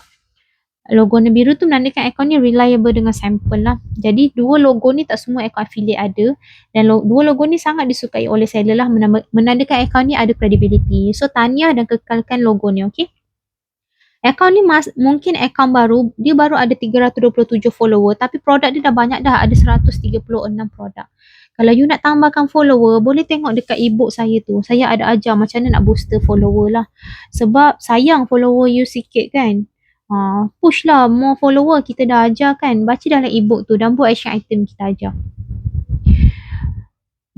Logo warna biru tu menandakan akaun ni reliable dengan sampel lah. Jadi dua logo ni tak semua akaun affiliate ada, dan dua logo ni sangat disukai oleh seller lah, menandakan akaun ni ada credibility. So tahniah dan kekalkan logo ni, okay. Akaun ni mungkin akaun baru, dia baru ada 327 follower, tapi produk dia dah banyak dah, ada 136 produk. Kalau you nak tambahkan follower, boleh tengok dekat e-book saya tu. Saya ada ajar macam mana nak booster follower lah. Sebab sayang follower you sikit kan. Push lah more follower, kita dah ajar kan. Baca dalam e-book tu dan buat action item kita ajar.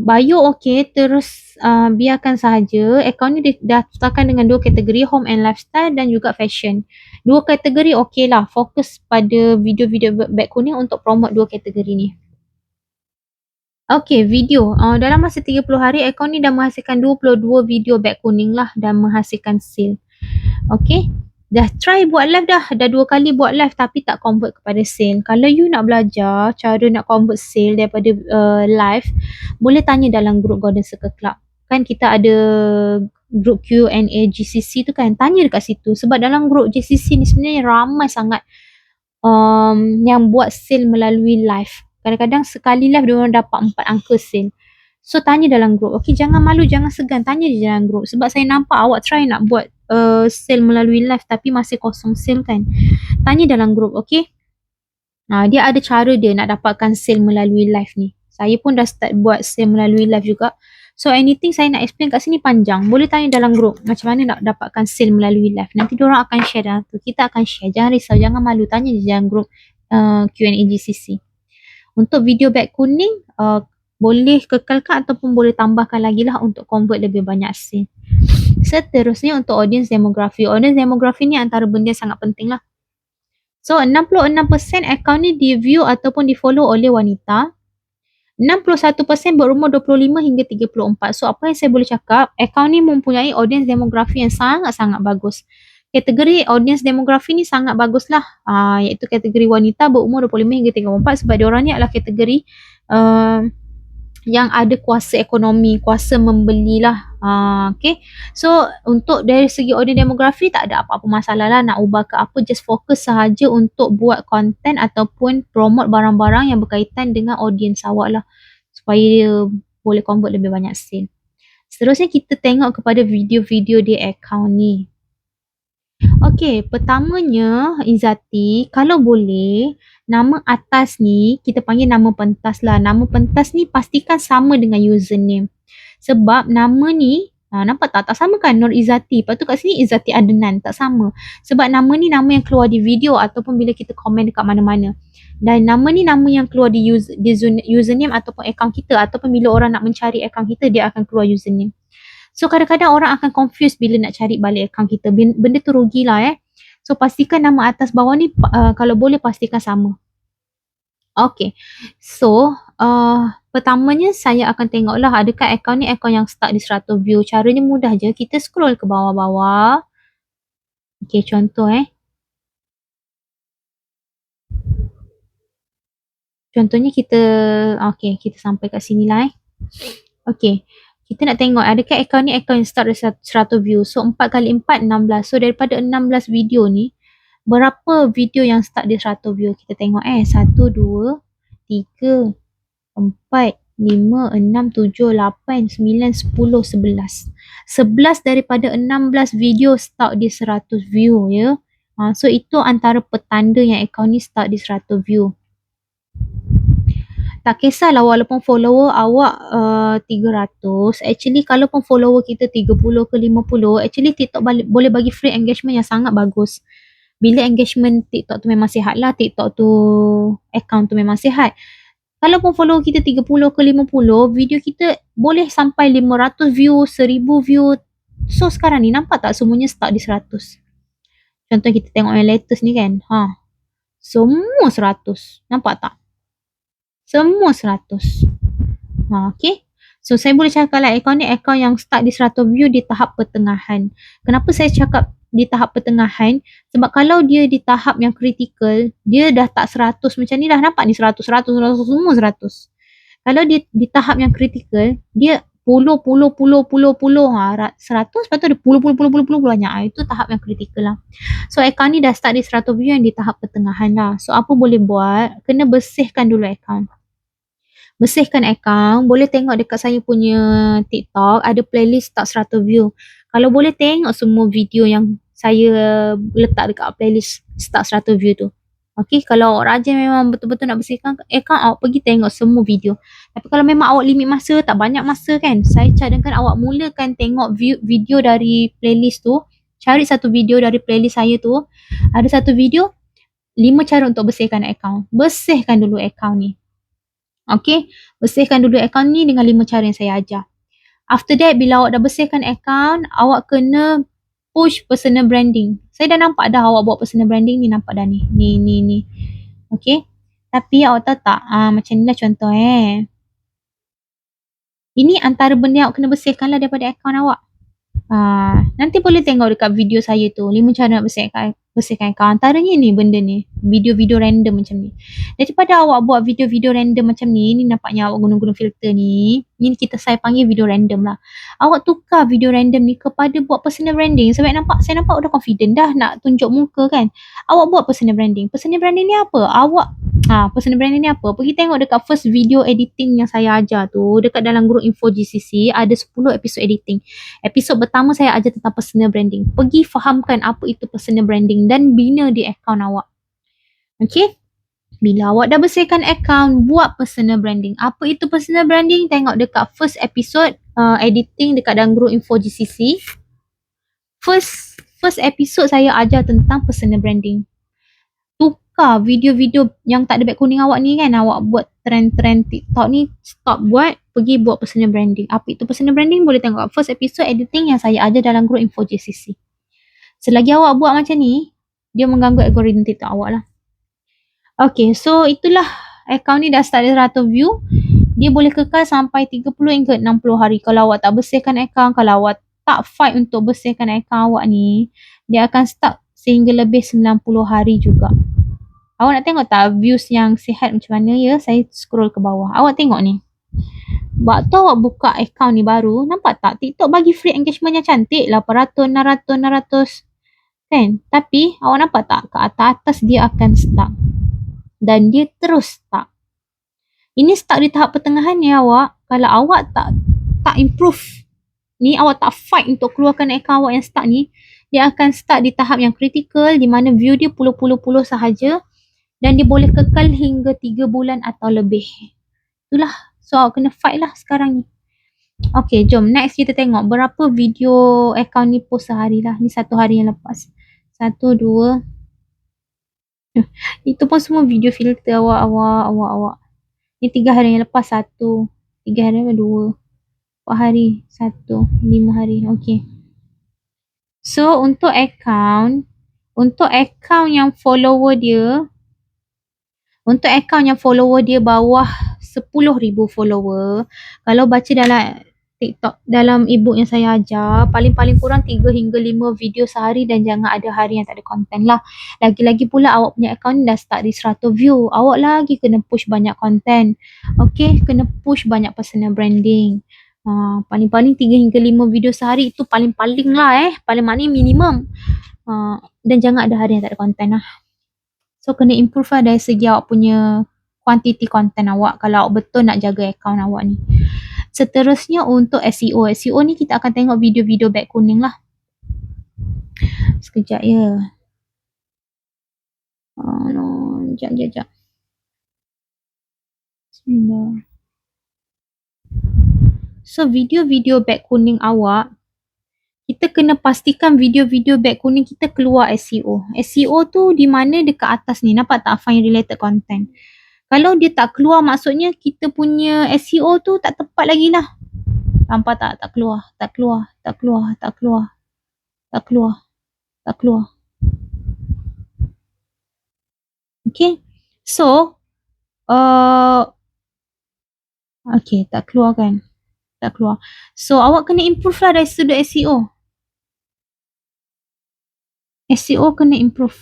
Bio okey, terus biarkan sahaja. Akaun ni daftarkan dengan 2 kategori, home and lifestyle dan juga fashion. 2 kategori okey lah, fokus pada video-video beg kuning untuk promote 2 kategori ni. Okey, video. Dalam masa 30 hari, akaun ni dah menghasilkan 22 video beg kuning lah dan menghasilkan sale. Okey. Dah try buat live dah 2 kali buat live tapi tak convert kepada sale. Kalau you nak belajar cara nak convert sale daripada live, boleh tanya dalam group Golden Circle Club. Kan kita ada group Q&A GCC tu kan, tanya dekat situ. Sebab dalam group GCC ni sebenarnya ramai sangat yang buat sale melalui live. Kadang-kadang sekali live dia orang dapat 4 angka sale. So tanya dalam group. Okay, jangan malu, jangan segan, tanya je dalam group. Sebab saya nampak awak try nak buat sale melalui live tapi masih kosong sale kan. Tanya dalam group, okay. Dia ada cara dia nak dapatkan sale melalui live ni. Saya pun dah start buat sale melalui live juga. So anything saya nak explain kat sini panjang. Boleh tanya dalam group macam mana nak dapatkan sale melalui live. Nanti diorang akan share dalam tu. Kita akan share. Jangan risau, jangan malu. Tanya je dalam group Q&A GCC. Untuk video beg kuning, boleh kekalkan ataupun boleh tambahkan lagi lah untuk convert lebih banyak sale. Seterusnya untuk audience demografi. Audience demografi ni antara benda yang sangat penting lah. So 66% akaun ni di view ataupun di follow oleh wanita. 61% berumur 25 hingga 34. So apa yang saya boleh cakap, akaun ni mempunyai audience demografi yang sangat-sangat bagus. Kategori audience demografi ni sangat bagus lah. Iaitu kategori wanita berumur 25 hingga 34 sebab diorang ni adalah kategori yang ada kuasa ekonomi, kuasa membelilah. Okay. So untuk dari segi audience demografi tak ada apa-apa masalah lah nak ubah ke apa, just fokus sahaja untuk buat konten ataupun promote barang-barang yang berkaitan dengan audience awak lah supaya boleh convert lebih banyak sale. Seterusnya kita tengok kepada video-video di akaun ni. Okey, pertamanya Izzati, kalau boleh nama atas ni kita panggil nama pentas lah. Nama pentas ni pastikan sama dengan username. Sebab nama ni nampak tak sama kan, Nur Izzati. Lepas tu kat sini Izzati Adnan, tak sama. Sebab nama ni nama yang keluar di video ataupun bila kita komen dekat mana-mana. Dan nama ni nama yang keluar di username ataupun akaun kita, ataupun bila orang nak mencari akaun kita dia akan keluar username. So kadang-kadang orang akan confuse bila nak cari balik akaun kita. Benda tu rugilah So pastikan nama atas bawah ni kalau boleh pastikan sama. Okay. So pertamanya saya akan tengoklah adakah akaun ni akaun yang start di 100 view. Caranya mudah je. Kita scroll ke bawah-bawah. Okay, contoh Contohnya kita kita sampai kat sini lah Okay. Kita nak tengok adakah akaun ni akaun yang start dari 100 view. So 4 kali 4, 16. So daripada 16 video ni, berapa video yang start di 100 view? Kita tengok 1, 2, 3, 4, 5, 6, 7, 8, 9, 10, 11. 11 daripada 16 video start di 100 view ya. So itu antara petanda yang akaun ni start di 100 view. Tak kisahlah walaupun follower awak 300, actually kalau pun follower kita 30 ke 50, actually TikTok boleh bagi free engagement yang sangat bagus. Bila engagement TikTok tu memang sihat lah, TikTok tu account tu memang sihat. Kalau pun follower kita 30 ke 50, video kita boleh sampai 500 view, 1000 view. So sekarang ni nampak tak semuanya start di 100. Contoh kita tengok yang latest ni kan. Semua 100. Nampak tak? Semua 100. Okay. So saya boleh cakap lah akaun ni akaun yang start di 100 view di tahap pertengahan. Kenapa saya cakap di tahap pertengahan? Sebab kalau dia di tahap yang kritikal, dia dah tak 100 macam ni dah. Nampak ni 100, semua 100. Kalau dia di tahap yang kritikal, dia puluh, 100, lepas tu ada puluh banyak. Itu tahap yang kritikal lah. So akaun ni dah start di 100 view yang di tahap pertengahan lah. So apa boleh buat? Kena bersihkan dulu akaun. Bersihkan akaun, boleh tengok dekat saya punya TikTok, ada playlist start 100 view. Kalau boleh tengok semua video yang saya letak dekat playlist start 100 view tu. Okay, kalau awak rajin memang betul-betul nak bersihkan akaun, awak pergi tengok semua video. Tapi kalau memang awak limit masa, tak banyak masa kan, saya cadangkan awak mulakan tengok video dari playlist tu. Cari satu video dari playlist saya tu. Ada satu video, 5 cara untuk bersihkan akaun. Bersihkan dulu akaun ni. Okay, bersihkan dulu akaun ni dengan 5 cara yang saya ajar. After that, bila awak dah bersihkan akaun, awak kena push personal branding. Saya dah nampak dah awak buat personal branding ni, nampak dah ni. Ni. Okay, tapi awak tahu tak, macam ni lah contoh Ini antara benda yang awak kena bersihkan lah daripada akaun awak. Nanti boleh tengok dekat video saya tu 5 cara nak bersihkan akaun. Antaranya ni benda ni, video-video random macam ni. Daripada awak buat video-video random macam ni nampaknya awak guna-guna filter ni kita saya panggil video random lah. Awak tukar video random ni kepada buat personal branding. Sebab saya nampak dah confident dah nak tunjuk muka kan. Awak buat personal branding. Personal branding ni apa? Personal branding ni apa? Pergi tengok dekat first video editing yang saya ajar tu, dekat dalam grup info GCC ada 10 episod editing. Episod pertama saya ajar tentang personal branding. Pergi fahamkan apa itu personal branding dan bina di akaun awak. Okay? Bila awak dah bersihkan akaun, buat personal branding. Apa itu personal branding? Tengok dekat first episode editing dekat dalam group info GCC. First episode saya ajar tentang personal branding. Tukar video-video yang tak ada beg kuning awak ni kan, awak buat trend-trend TikTok ni, stop buat, pergi buat personal branding. Apa itu personal branding? Boleh tengok first episode editing yang saya ajar dalam group info GCC. Selagi awak buat macam ni, dia mengganggu algoritma TikTok awak lah. Okay, so itulah akaun ni dah start dari 100 view. Dia boleh kekal sampai 30 hingga 60 hari. Kalau awak tak bersihkan akaun, kalau awak tak fight untuk bersihkan akaun awak ni, dia akan stuck sehingga lebih 90 hari juga. Awak nak tengok tak views yang sihat macam mana ya? Saya scroll ke bawah. Awak tengok ni. Waktu awak buka akaun ni baru, nampak tak? TikTok bagi free engagement yang cantik. 800, 600, 600. Kan? Tapi awak nampak tak? Ke atas dia akan stuck. Dan dia terus stuck. Ini stuck di tahap pertengahan ni awak. Kalau awak tak improve ni, awak tak fight untuk keluarkan akaun awak yang stuck ni, dia akan stuck di tahap yang kritikal di mana view dia puluh-puluh sahaja dan dia boleh kekal hingga 3 bulan atau lebih. Itulah. So awak kena fight lah sekarang ni. Okay, jom next kita tengok berapa video akaun ni post sehari lah. Ni 1 hari yang lepas. 1, 2. Itu pun semua video filter awak. Ni 3 hari yang lepas 1. 3 hari yang lepas 2. 4 hari 1. 5 hari. Okay. So untuk akaun yang follower dia, bawah 10,000 follower, kalau baca dalam TikTok, dalam ebook yang saya ajar, paling kurang 3 hingga 5 video sehari dan jangan ada hari yang tak ada konten lah. Lagi-lagi pula awak punya akaun dah start di 100 view. Awak lagi kena push banyak konten. Okay, kena push banyak personal branding. Paling-paling 3 hingga 5 video sehari itu paling-paling lah paling minimum. Dan jangan ada hari yang tak ada konten lah. So kena improve lah dari segi awak punya kuantiti konten awak kalau awak betul nak jaga akaun awak ni. Seterusnya untuk SEO. SEO ni kita akan tengok video-video beg kuning lah. Sekejap ya. Sekejap. Bismillah. So video-video beg kuning awak, kita kena pastikan video-video beg kuning kita keluar SEO. SEO tu di mana dekat atas ni. Nampak tak find related content? Kalau dia tak keluar, maksudnya kita punya SEO tu tak tepat lagi lah. Nampak tak? Tak keluar. Okay. So, okay, tak keluar kan? Tak keluar. So, awak kena improve lah dari sudut SEO. SEO kena improve.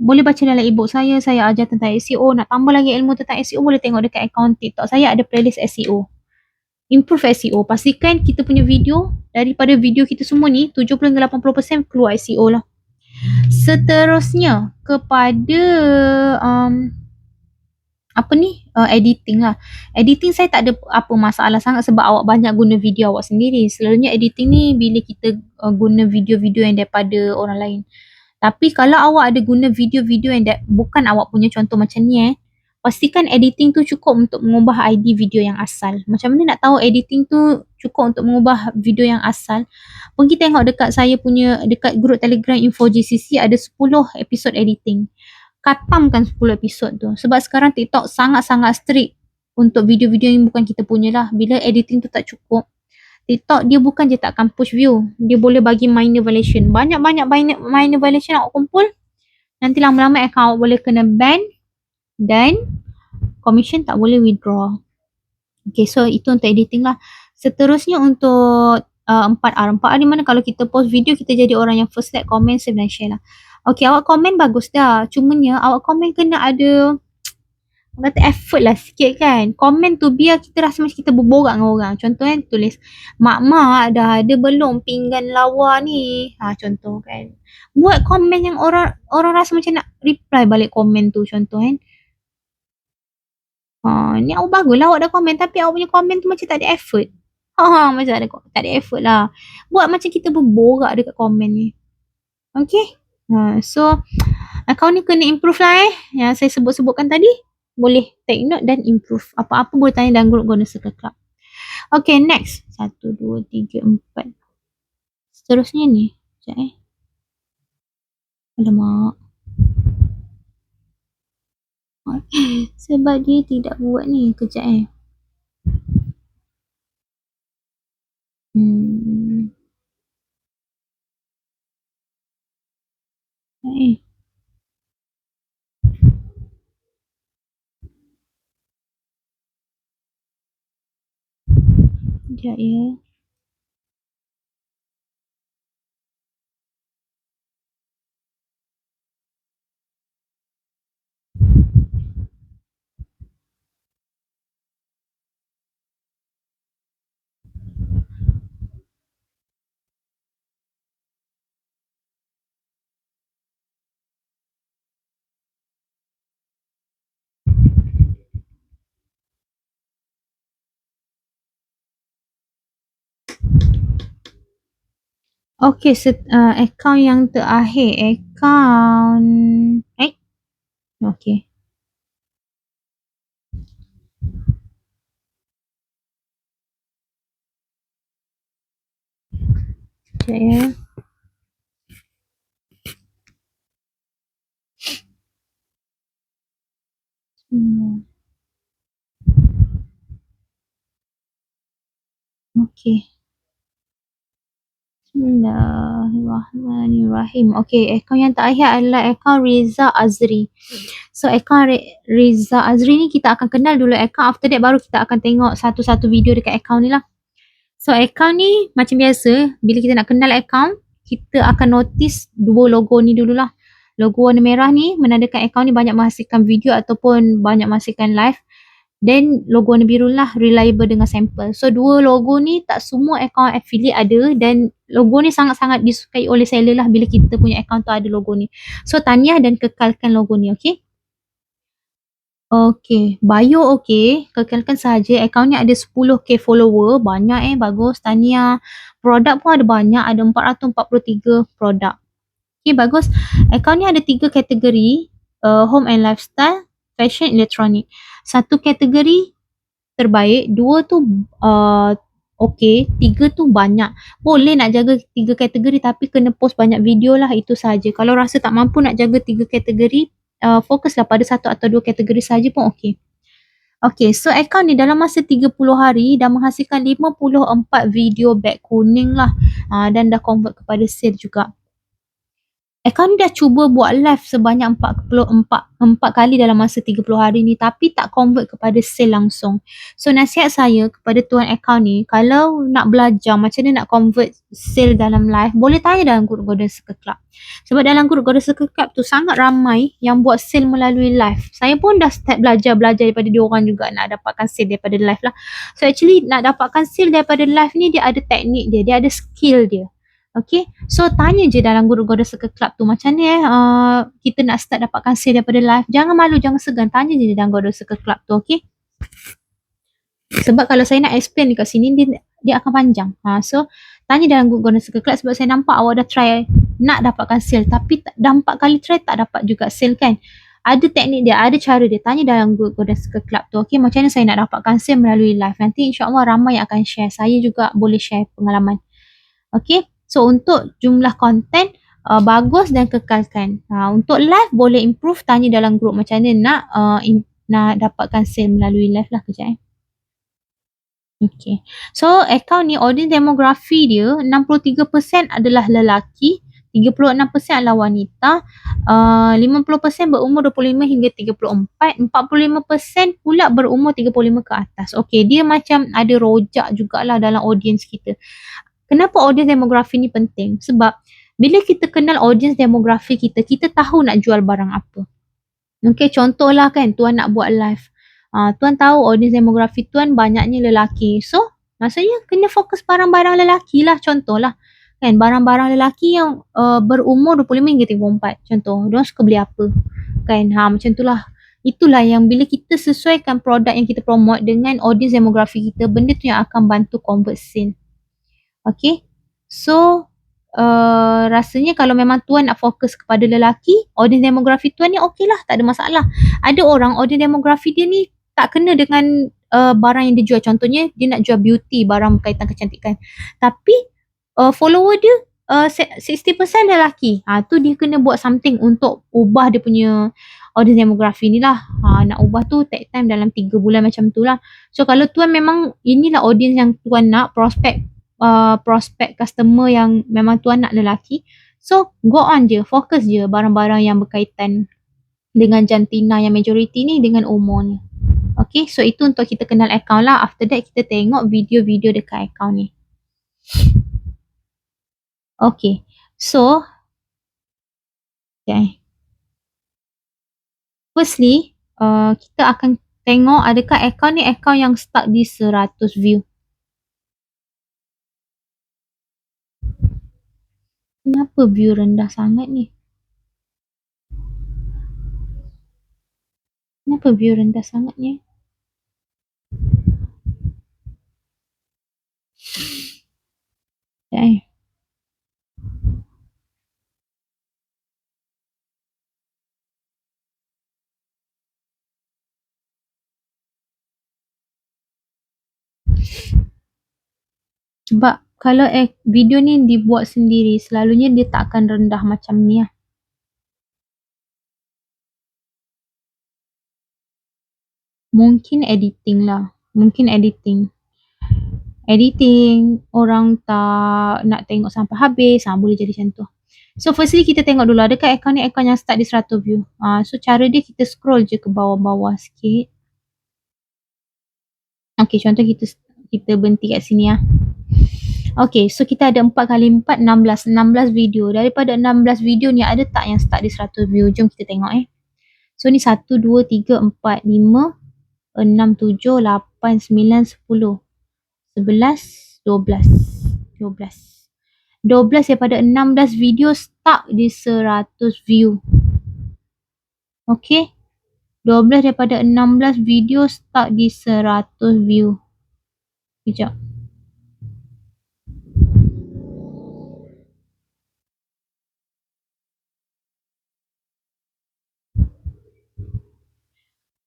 Boleh baca dalam ebook saya ajar tentang SEO. Nak tambah lagi ilmu tentang SEO, boleh tengok dekat akaun TikTok saya, ada playlist SEO. Improve SEO. Pastikan kita punya video, daripada video kita semua ni, 70-80% keluar SEO lah. Seterusnya, kepada editing lah. Editing saya tak ada apa masalah sangat sebab awak banyak guna video awak sendiri. Selalunya editing ni bila kita guna video-video yang daripada orang lain. Tapi kalau awak ada guna video-video yang bukan awak punya, contoh macam ni pastikan editing tu cukup untuk mengubah ID video yang asal. Macam mana nak tahu editing tu cukup untuk mengubah video yang asal? Pergi tengok dekat saya punya, dekat group Telegram Info GCC ada 10 episod editing. Katamkan 10 episod tu. Sebab sekarang TikTok sangat-sangat strict untuk video-video yang bukan kita punya lah. Bila editing tu tak cukup, TikTok dia bukan je tak akan push view. Dia boleh bagi minor violation. Banyak-banyak minor violation awak kumpul, nanti lama-lama account awak boleh kena ban dan commission tak boleh withdraw. Okay, so itu untuk editing lah. Seterusnya untuk 4R. 4R di mana kalau kita post video, kita jadi orang yang first like, comment, save dan share lah. Okay, awak komen bagus dah. Cumanya awak komen kena ada kata effort lah sikit kan. Komen tu biar kita rasa macam kita berborak dengan orang. Contoh kan, tulis, mak dah ada belum pinggan lawa ni. Contoh kan. Buat komen yang orang rasa macam nak reply balik komen tu, contoh kan. Ni awak bagus lah awak dah komen, tapi awak punya komen tu macam tak ada effort. Macam tak ada effort lah. Buat macam kita berborak dekat komen ni. Okay. So Account ni kena improve lah yang saya sebut-sebutkan tadi. Boleh take note dan improve. Apa-apa boleh tanya dalam grup Golden Circle Club. Okay, next. 1, 2, 3, 4. Seterusnya ni. Sekejap Alamak. Sebab dia tidak buat ni. Kejap Sekejap ya. Okay, account yang terakhir. Account... Okay. Sekejap ya. Okay. Bismillahirrahmanirrahim. Okay, akaun yang terakhir adalah akaun Riza Azri. So, akaun Riza Azri ni kita akan kenal dulu akaun. After that, baru kita akan tengok satu-satu video dekat akaun ni lah. So, akaun ni macam biasa, bila kita nak kenal akaun, kita akan notice dua logo ni dululah. Logo warna merah ni menandakan akaun ni banyak menghasilkan video ataupun banyak menghasilkan live. Then logo warna biru lah reliable dengan sampel. So dua logo ni tak semua akaun affiliate ada dan logo ni sangat-sangat disukai oleh seller lah bila kita punya akaun tu ada logo ni. So tahniah dan kekalkan logo ni, okay? Okay, bio okay, kekalkan sahaja. Akaun ni ada 10k follower, banyak bagus, tahniah. Produk pun ada banyak, ada 443 produk. Okay, bagus. Akaun ni ada 3 kategori, home and lifestyle, fashion, electronic. Satu kategori terbaik, 2 tu okay, 3 tu banyak. Boleh nak jaga 3 kategori tapi kena post banyak video lah, itu sahaja. Kalau rasa tak mampu nak jaga 3 kategori, fokuslah pada 1 atau 2 kategori sahaja pun okay. Okay, so akaun ni dalam masa 30 hari dah menghasilkan 54 video beg kuning lah, dan dah convert kepada sale juga. Akaun ni dah cuba buat live sebanyak 4 kali dalam masa 30 hari ni tapi tak convert kepada sale langsung. So nasihat saya kepada tuan akaun ni, kalau nak belajar macam mana nak convert sale dalam live, boleh tanya dalam grup Golden Circle Club. Sebab dalam grup Golden Circle Club tu sangat ramai yang buat sale melalui live. Saya pun dah start belajar daripada diorang juga nak dapatkan sale daripada live lah. So actually nak dapatkan sale daripada live ni dia ada teknik dia ada skill dia. Okay, so tanya je dalam grup Golden Circle Club tu macam ni kita nak start dapatkan sale daripada live. Jangan malu, jangan segan, tanya je dalam Golden Circle Club tu, okay? Sebab kalau saya nak explain dekat sini dia akan panjang. So tanya dalam grup Golden Circle Club sebab saya nampak awak dah try nak dapatkan sale tapi dah 4 kali try tak dapat juga sale kan. Ada teknik dia, ada cara dia. Tanya dalam grup Golden Circle Club tu, okay? Macam mana saya nak dapatkan sale melalui live. Nanti insyaAllah ramai yang akan share. Saya juga boleh share pengalaman. Okay? So untuk jumlah konten bagus dan kekalkan. Untuk live boleh improve, tanya dalam grup macam mana nak dapatkan sale melalui live lah kejap. Okay. So akaun ni audience demografi dia 63% adalah lelaki, 36% adalah wanita, 50% berumur 25 hingga 34, 45% pula berumur 35 ke atas. Okay, dia macam ada rojak jugalah dalam audience kita. Kenapa audience demografi ni penting? Sebab bila kita kenal audience demografi kita, kita tahu nak jual barang apa. Okay, contohlah kan tuan nak buat live. Tuan tahu audience demografi tuan banyaknya lelaki. So, maksudnya kena fokus barang-barang lelaki lah, contohlah. Kan, barang-barang lelaki yang berumur 25 hingga 34. Contoh, diorang suka beli apa. Kan, macam itulah. Itulah yang bila kita sesuaikan produk yang kita promote dengan audience demografi kita, benda tu yang akan bantu convert sale. Okay, so rasanya kalau memang tuan nak fokus kepada lelaki, audience demografi tuan ni okey lah, tak ada masalah. Ada orang audience demografi dia ni tak kena dengan barang yang dia jual. Contohnya dia nak jual beauty, barang berkaitan kecantikan. Tapi follower dia 60% lelaki. Tu dia kena buat something untuk ubah dia punya audience demografi ni lah. Nak ubah tu take time dalam 3 bulan macam tu lah. So kalau tuan memang inilah audience yang tuan nak, prospek customer yang memang tuan nak lelaki, so go on je, fokus je barang-barang yang berkaitan dengan jantina yang majoriti ni dengan umurnya. Okay, so itu untuk kita kenal account lah. After that kita tengok video-video dekat account ni. Okay, so okay. Firstly, kita akan tengok adakah account ni account yang start di 100 view. Kenapa view rendah sangat ni? Kenapa view rendah sangat ni? Okay. Sebab kalau video ni dibuat sendiri, selalunya dia tak akan rendah macam ni lah. Mungkin editing lah. Mungkin editing. Orang tak nak tengok sampai habis, boleh jadi macam tu. So firstly kita tengok dulu adakah account ni account yang start di 100 view. So cara dia kita scroll je ke bawah-bawah sikit. Okay, contoh kita berhenti kat sini lah. Okay, so kita ada 4 kali 4, 16 video. Daripada 16 video ni ada tak yang start di 100 view? Jom kita tengok So ni 1, 2, 3, 4, 5, 6, 7, 8, 9, 10, 11, 12 daripada 16 video start di 100 view. Okay, 12 daripada 16 video start di 100 view. Sekejap.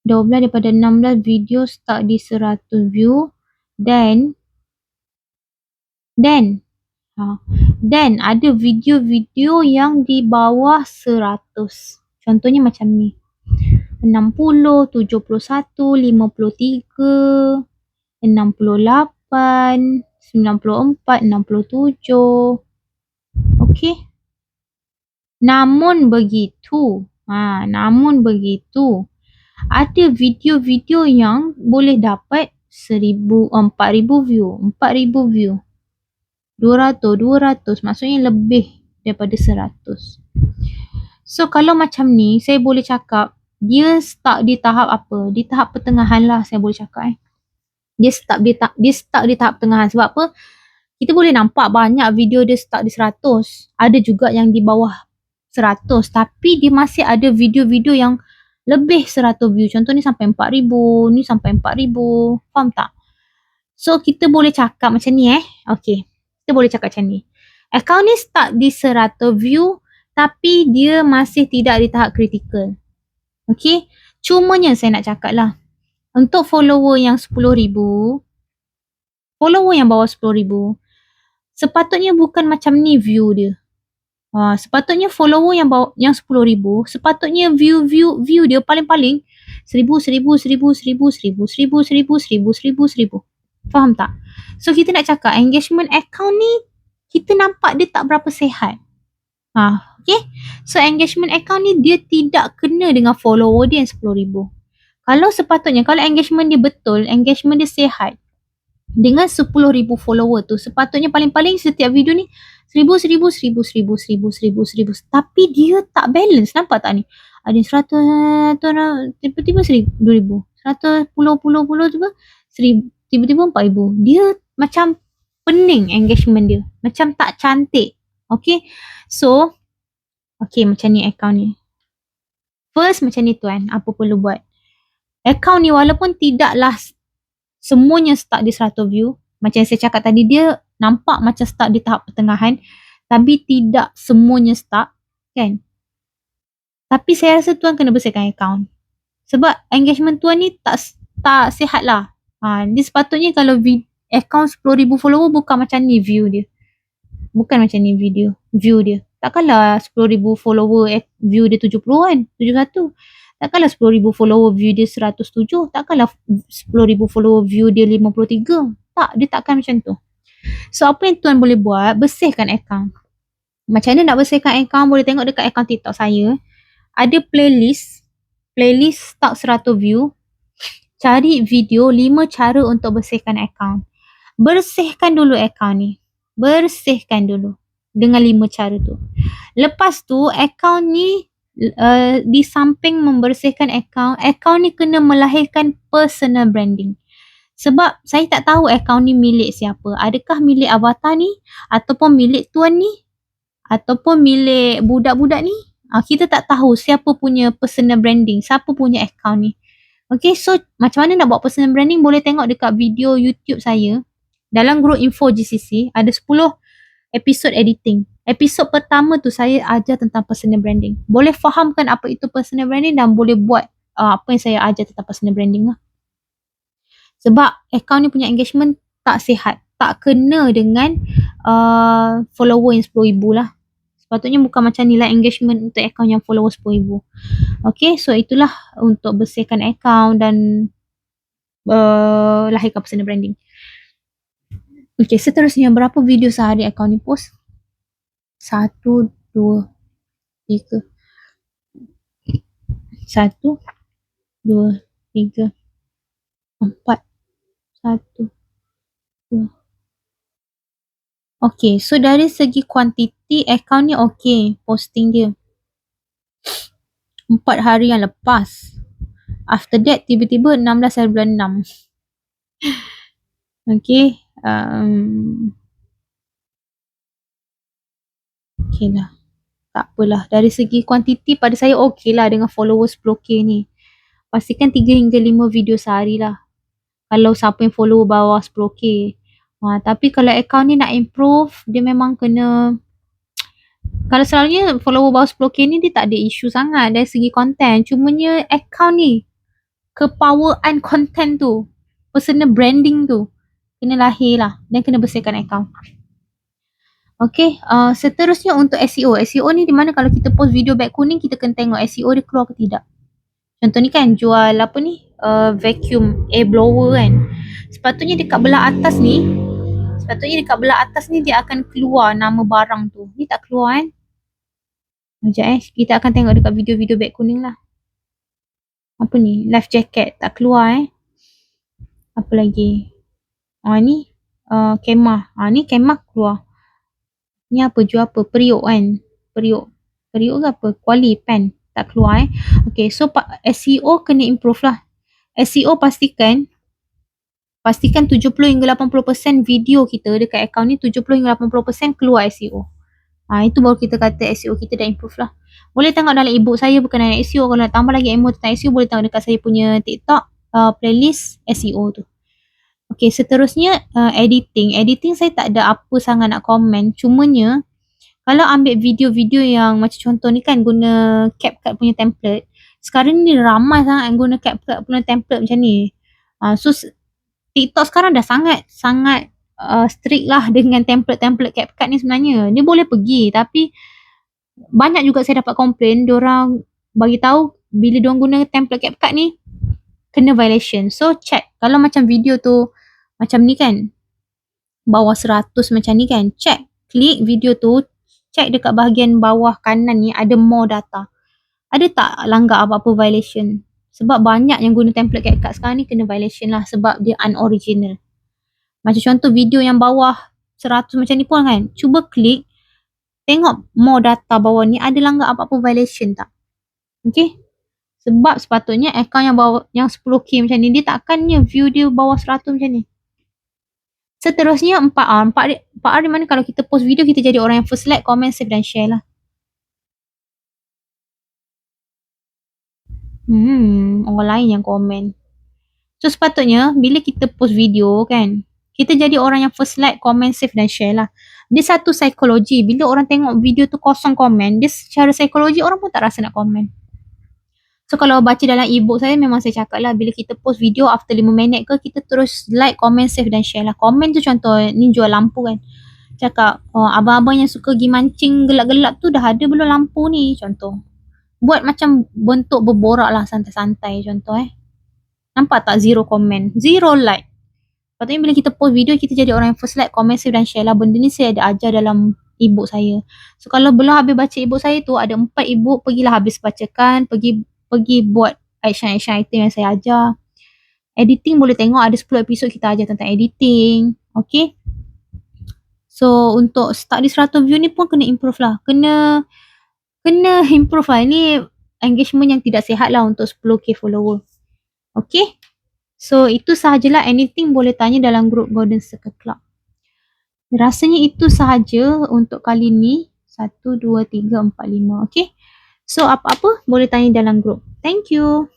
Daripada 16 video start di 100 view dan ada video-video yang di bawah 100. Contohnya macam ni. 60, 71, 53, 68, 94, 67. Okey. Namun begitu, ada video-video yang boleh dapat 4,000 view, 200, maksudnya lebih daripada 100. So kalau macam ni, saya boleh cakap dia start di tahap apa? Di tahap pertengahan lah saya boleh cakap Dia start di tahap pertengahan. Sebab apa? Kita boleh nampak banyak video dia start di 100. Ada juga yang di bawah 100. Tapi dia masih ada video-video yang lebih 100 view. Contoh ni sampai 4,000, ni sampai 4,000. Faham tak? So kita boleh cakap macam ni Okay. Kita boleh cakap macam ni. Account ni start di 100 view tapi dia masih tidak di tahap kritikal. Okay. Cumanya saya nak cakap lah. Untuk follower yang 10,000, follower yang bawah 10,000, sepatutnya bukan macam ni view dia. Sepatutnya follower yang 10,000, sepatutnya view dia paling-paling 1,000. Faham tak? So kita nak cakap engagement account ni kita nampak dia tak berapa sihat. Okay. So engagement account ni dia tidak kena dengan follower dia yang 10,000. Kalau engagement dia betul, engagement dia sihat, dengan 10,000 follower tu, sepatutnya paling-paling setiap video ni 1,000. Tapi dia tak balance, nampak tak ni? Ada 100, tiba-tiba 2,000. 100, 10, tiba-tiba 4,000. Dia macam pening engagement dia. Macam tak cantik. Okay. So, okay macam ni account ni. First macam ni tuan, apa perlu buat? Account ni walaupun tidaklah semuanya start di 100 view, macam yang saya cakap tadi, dia nampak macam start di tahap pertengahan, Tapi tidak semuanya stuck, kan? Tapi saya rasa tuan kena bersihkan akaun. Sebab engagement tuan ni tak sihat lah. Dia sepatutnya kalau account 10,000 follower bukan macam ni view dia. Bukan macam ni view dia. Takkanlah 10,000 follower view dia 70 kan, 71. Takkanlah 10,000 follower view dia 107. Takkanlah 10,000 follower view dia 53. Tak, dia takkan macam tu. So apa yang tuan boleh buat, bersihkan account. Macam mana nak bersihkan account, boleh tengok dekat account TikTok saya. Ada playlist stock 100 view. Cari video 5 cara untuk bersihkan account. Bersihkan dulu account ni. Bersihkan dulu dengan 5 cara tu. Lepas tu account ni di samping membersihkan account ni kena melahirkan personal branding. Sebab saya tak tahu account ni milik siapa. Adakah milik avatar ni ataupun milik tuan ni ataupun milik budak-budak ni. Kita tak tahu siapa punya personal branding, siapa punya account ni. Okay, so macam mana nak buat personal branding, boleh tengok dekat video YouTube saya. Dalam group info GCC ada 10 episod editing. Episod pertama tu saya ajar tentang personal branding. Boleh fahamkan apa itu personal branding dan boleh buat apa yang saya ajar tentang personal branding lah. Sebab account ni punya engagement tak sihat. Tak kena dengan follower yang 10,000 lah. Sepatutnya bukan macam nilai engagement untuk account yang follower 10,000. Okay, so itulah untuk bersihkan account dan lahirkan personal branding. Okay, seterusnya berapa video sehari account ni post? 1, 2, 3. 1, 2, 3, 4. 1, 2. Okay, so dari segi kuantiti account ni okay, posting dia 4 hari yang lepas. After that tiba-tiba 16 hari bulan 6. Okay, okay lah, tak apalah. Dari segi kuantiti pada saya okay lah dengan followers 10k ni. Pastikan 3 hingga 5 video sehari lah kalau siapa yang follow bawah 10k. Tapi kalau account ni nak improve, dia memang kena, kalau selalunya follower bawah 10k ni dia tak ada isu sangat dari segi konten. Cumanya account ni, kepowaan konten tu, personal branding tu kena lahir lah dan kena bersihkan account. Okay, seterusnya untuk SEO. SEO ni di mana kalau kita post video beg kuning, kita kena tengok SEO dia keluar ke tidak. Contoh ni kan, jual apa ni, vacuum air blower kan. Sepatutnya dekat belah atas ni dia akan keluar nama barang tu. Ni tak keluar kan. Sekejap kita akan tengok dekat video-video beg kuning lah. Apa ni, life jacket tak keluar Apa lagi, ni kemah. Ni kemah keluar. Ni apa, jual apa, periuk kan. Periuk ke apa, kuali pen tak keluar Okay, so SEO kena improve lah. SEO pastikan 70 hingga 80% video kita dekat account ni 70 hingga 80% keluar SEO. Itu baru kita kata SEO kita dah improve lah. Boleh tengok dalam ebook saya berkenaan SEO. Kalau nak tambah lagi ilmu tentang SEO, boleh tengok dekat saya punya TikTok playlist SEO tu. Okay, seterusnya editing. Editing saya tak ada apa sangat nak komen. Cumanya kalau ambil video-video yang macam contoh ni kan, guna CapCut punya template. Sekarang ni ramai sangat yang guna CapCut punya template macam ni. So TikTok sekarang dah sangat strict lah dengan template CapCut ni sebenarnya. Dia boleh pergi, tapi banyak juga saya dapat komplain, diorang bagi tahu bila diorang guna template CapCut ni kena violation. So check, kalau macam video tu macam ni kan, bawah 100 macam ni kan, check, klik video tu, check dekat bahagian bawah kanan ni ada more data. Ada tak langgar apa-apa violation? Sebab banyak yang guna template CapCut sekarang ni kena violation lah sebab dia unoriginal. Macam contoh video yang bawah 100 macam ni pun kan, cuba klik, tengok more data bawah ni ada langgar apa-apa violation tak? Okay? Sebab sepatutnya account yang bawah yang 10k macam ni, dia takkannya view dia bawah 100 macam ni. Seterusnya 4R. 4R di mana kalau kita post video, kita jadi orang yang first like, comment, save dan share lah. Orang lain yang komen. So sepatutnya bila kita post video kan, kita jadi orang yang first like, comment, save dan share lah. Dia satu psikologi. Bila orang tengok video tu kosong komen, dia secara psikologi orang pun tak rasa nak komen. So kalau baca dalam e-book saya, memang saya cakap lah, bila kita post video after 5 minit ke, kita terus like, comment, save dan share lah. Komen tu contoh, ni jual lampu kan. Cakap, abang-abang yang suka pergi mancing gelap-gelap tu dah ada belum lampu ni, contoh. Buat macam bentuk berborak lah, santai-santai contoh Nampak tak zero comment, zero like. Patutnya bila kita post video, kita jadi orang yang first like, comment, save dan share lah. Benda ni saya ada ajar dalam e-book saya. So kalau belum habis baca e-book saya tu, ada 4 e-book, pergilah habis bacakan, pergi buat action item yang saya ajar. Editing boleh tengok, ada 10 episod kita ajar tentang editing. Okay. So untuk start di 100 view ni pun kena improve lah. Kena improve lah. Ini engagement yang tidak sihat lah untuk 10k follower. Okay. So itu sahajalah, anything boleh tanya dalam group Golden Circle Club. Rasanya itu sahaja untuk kali ni. 1, 2, 3, 4, 5. Okay. So apa-apa boleh tanya dalam group. Thank you.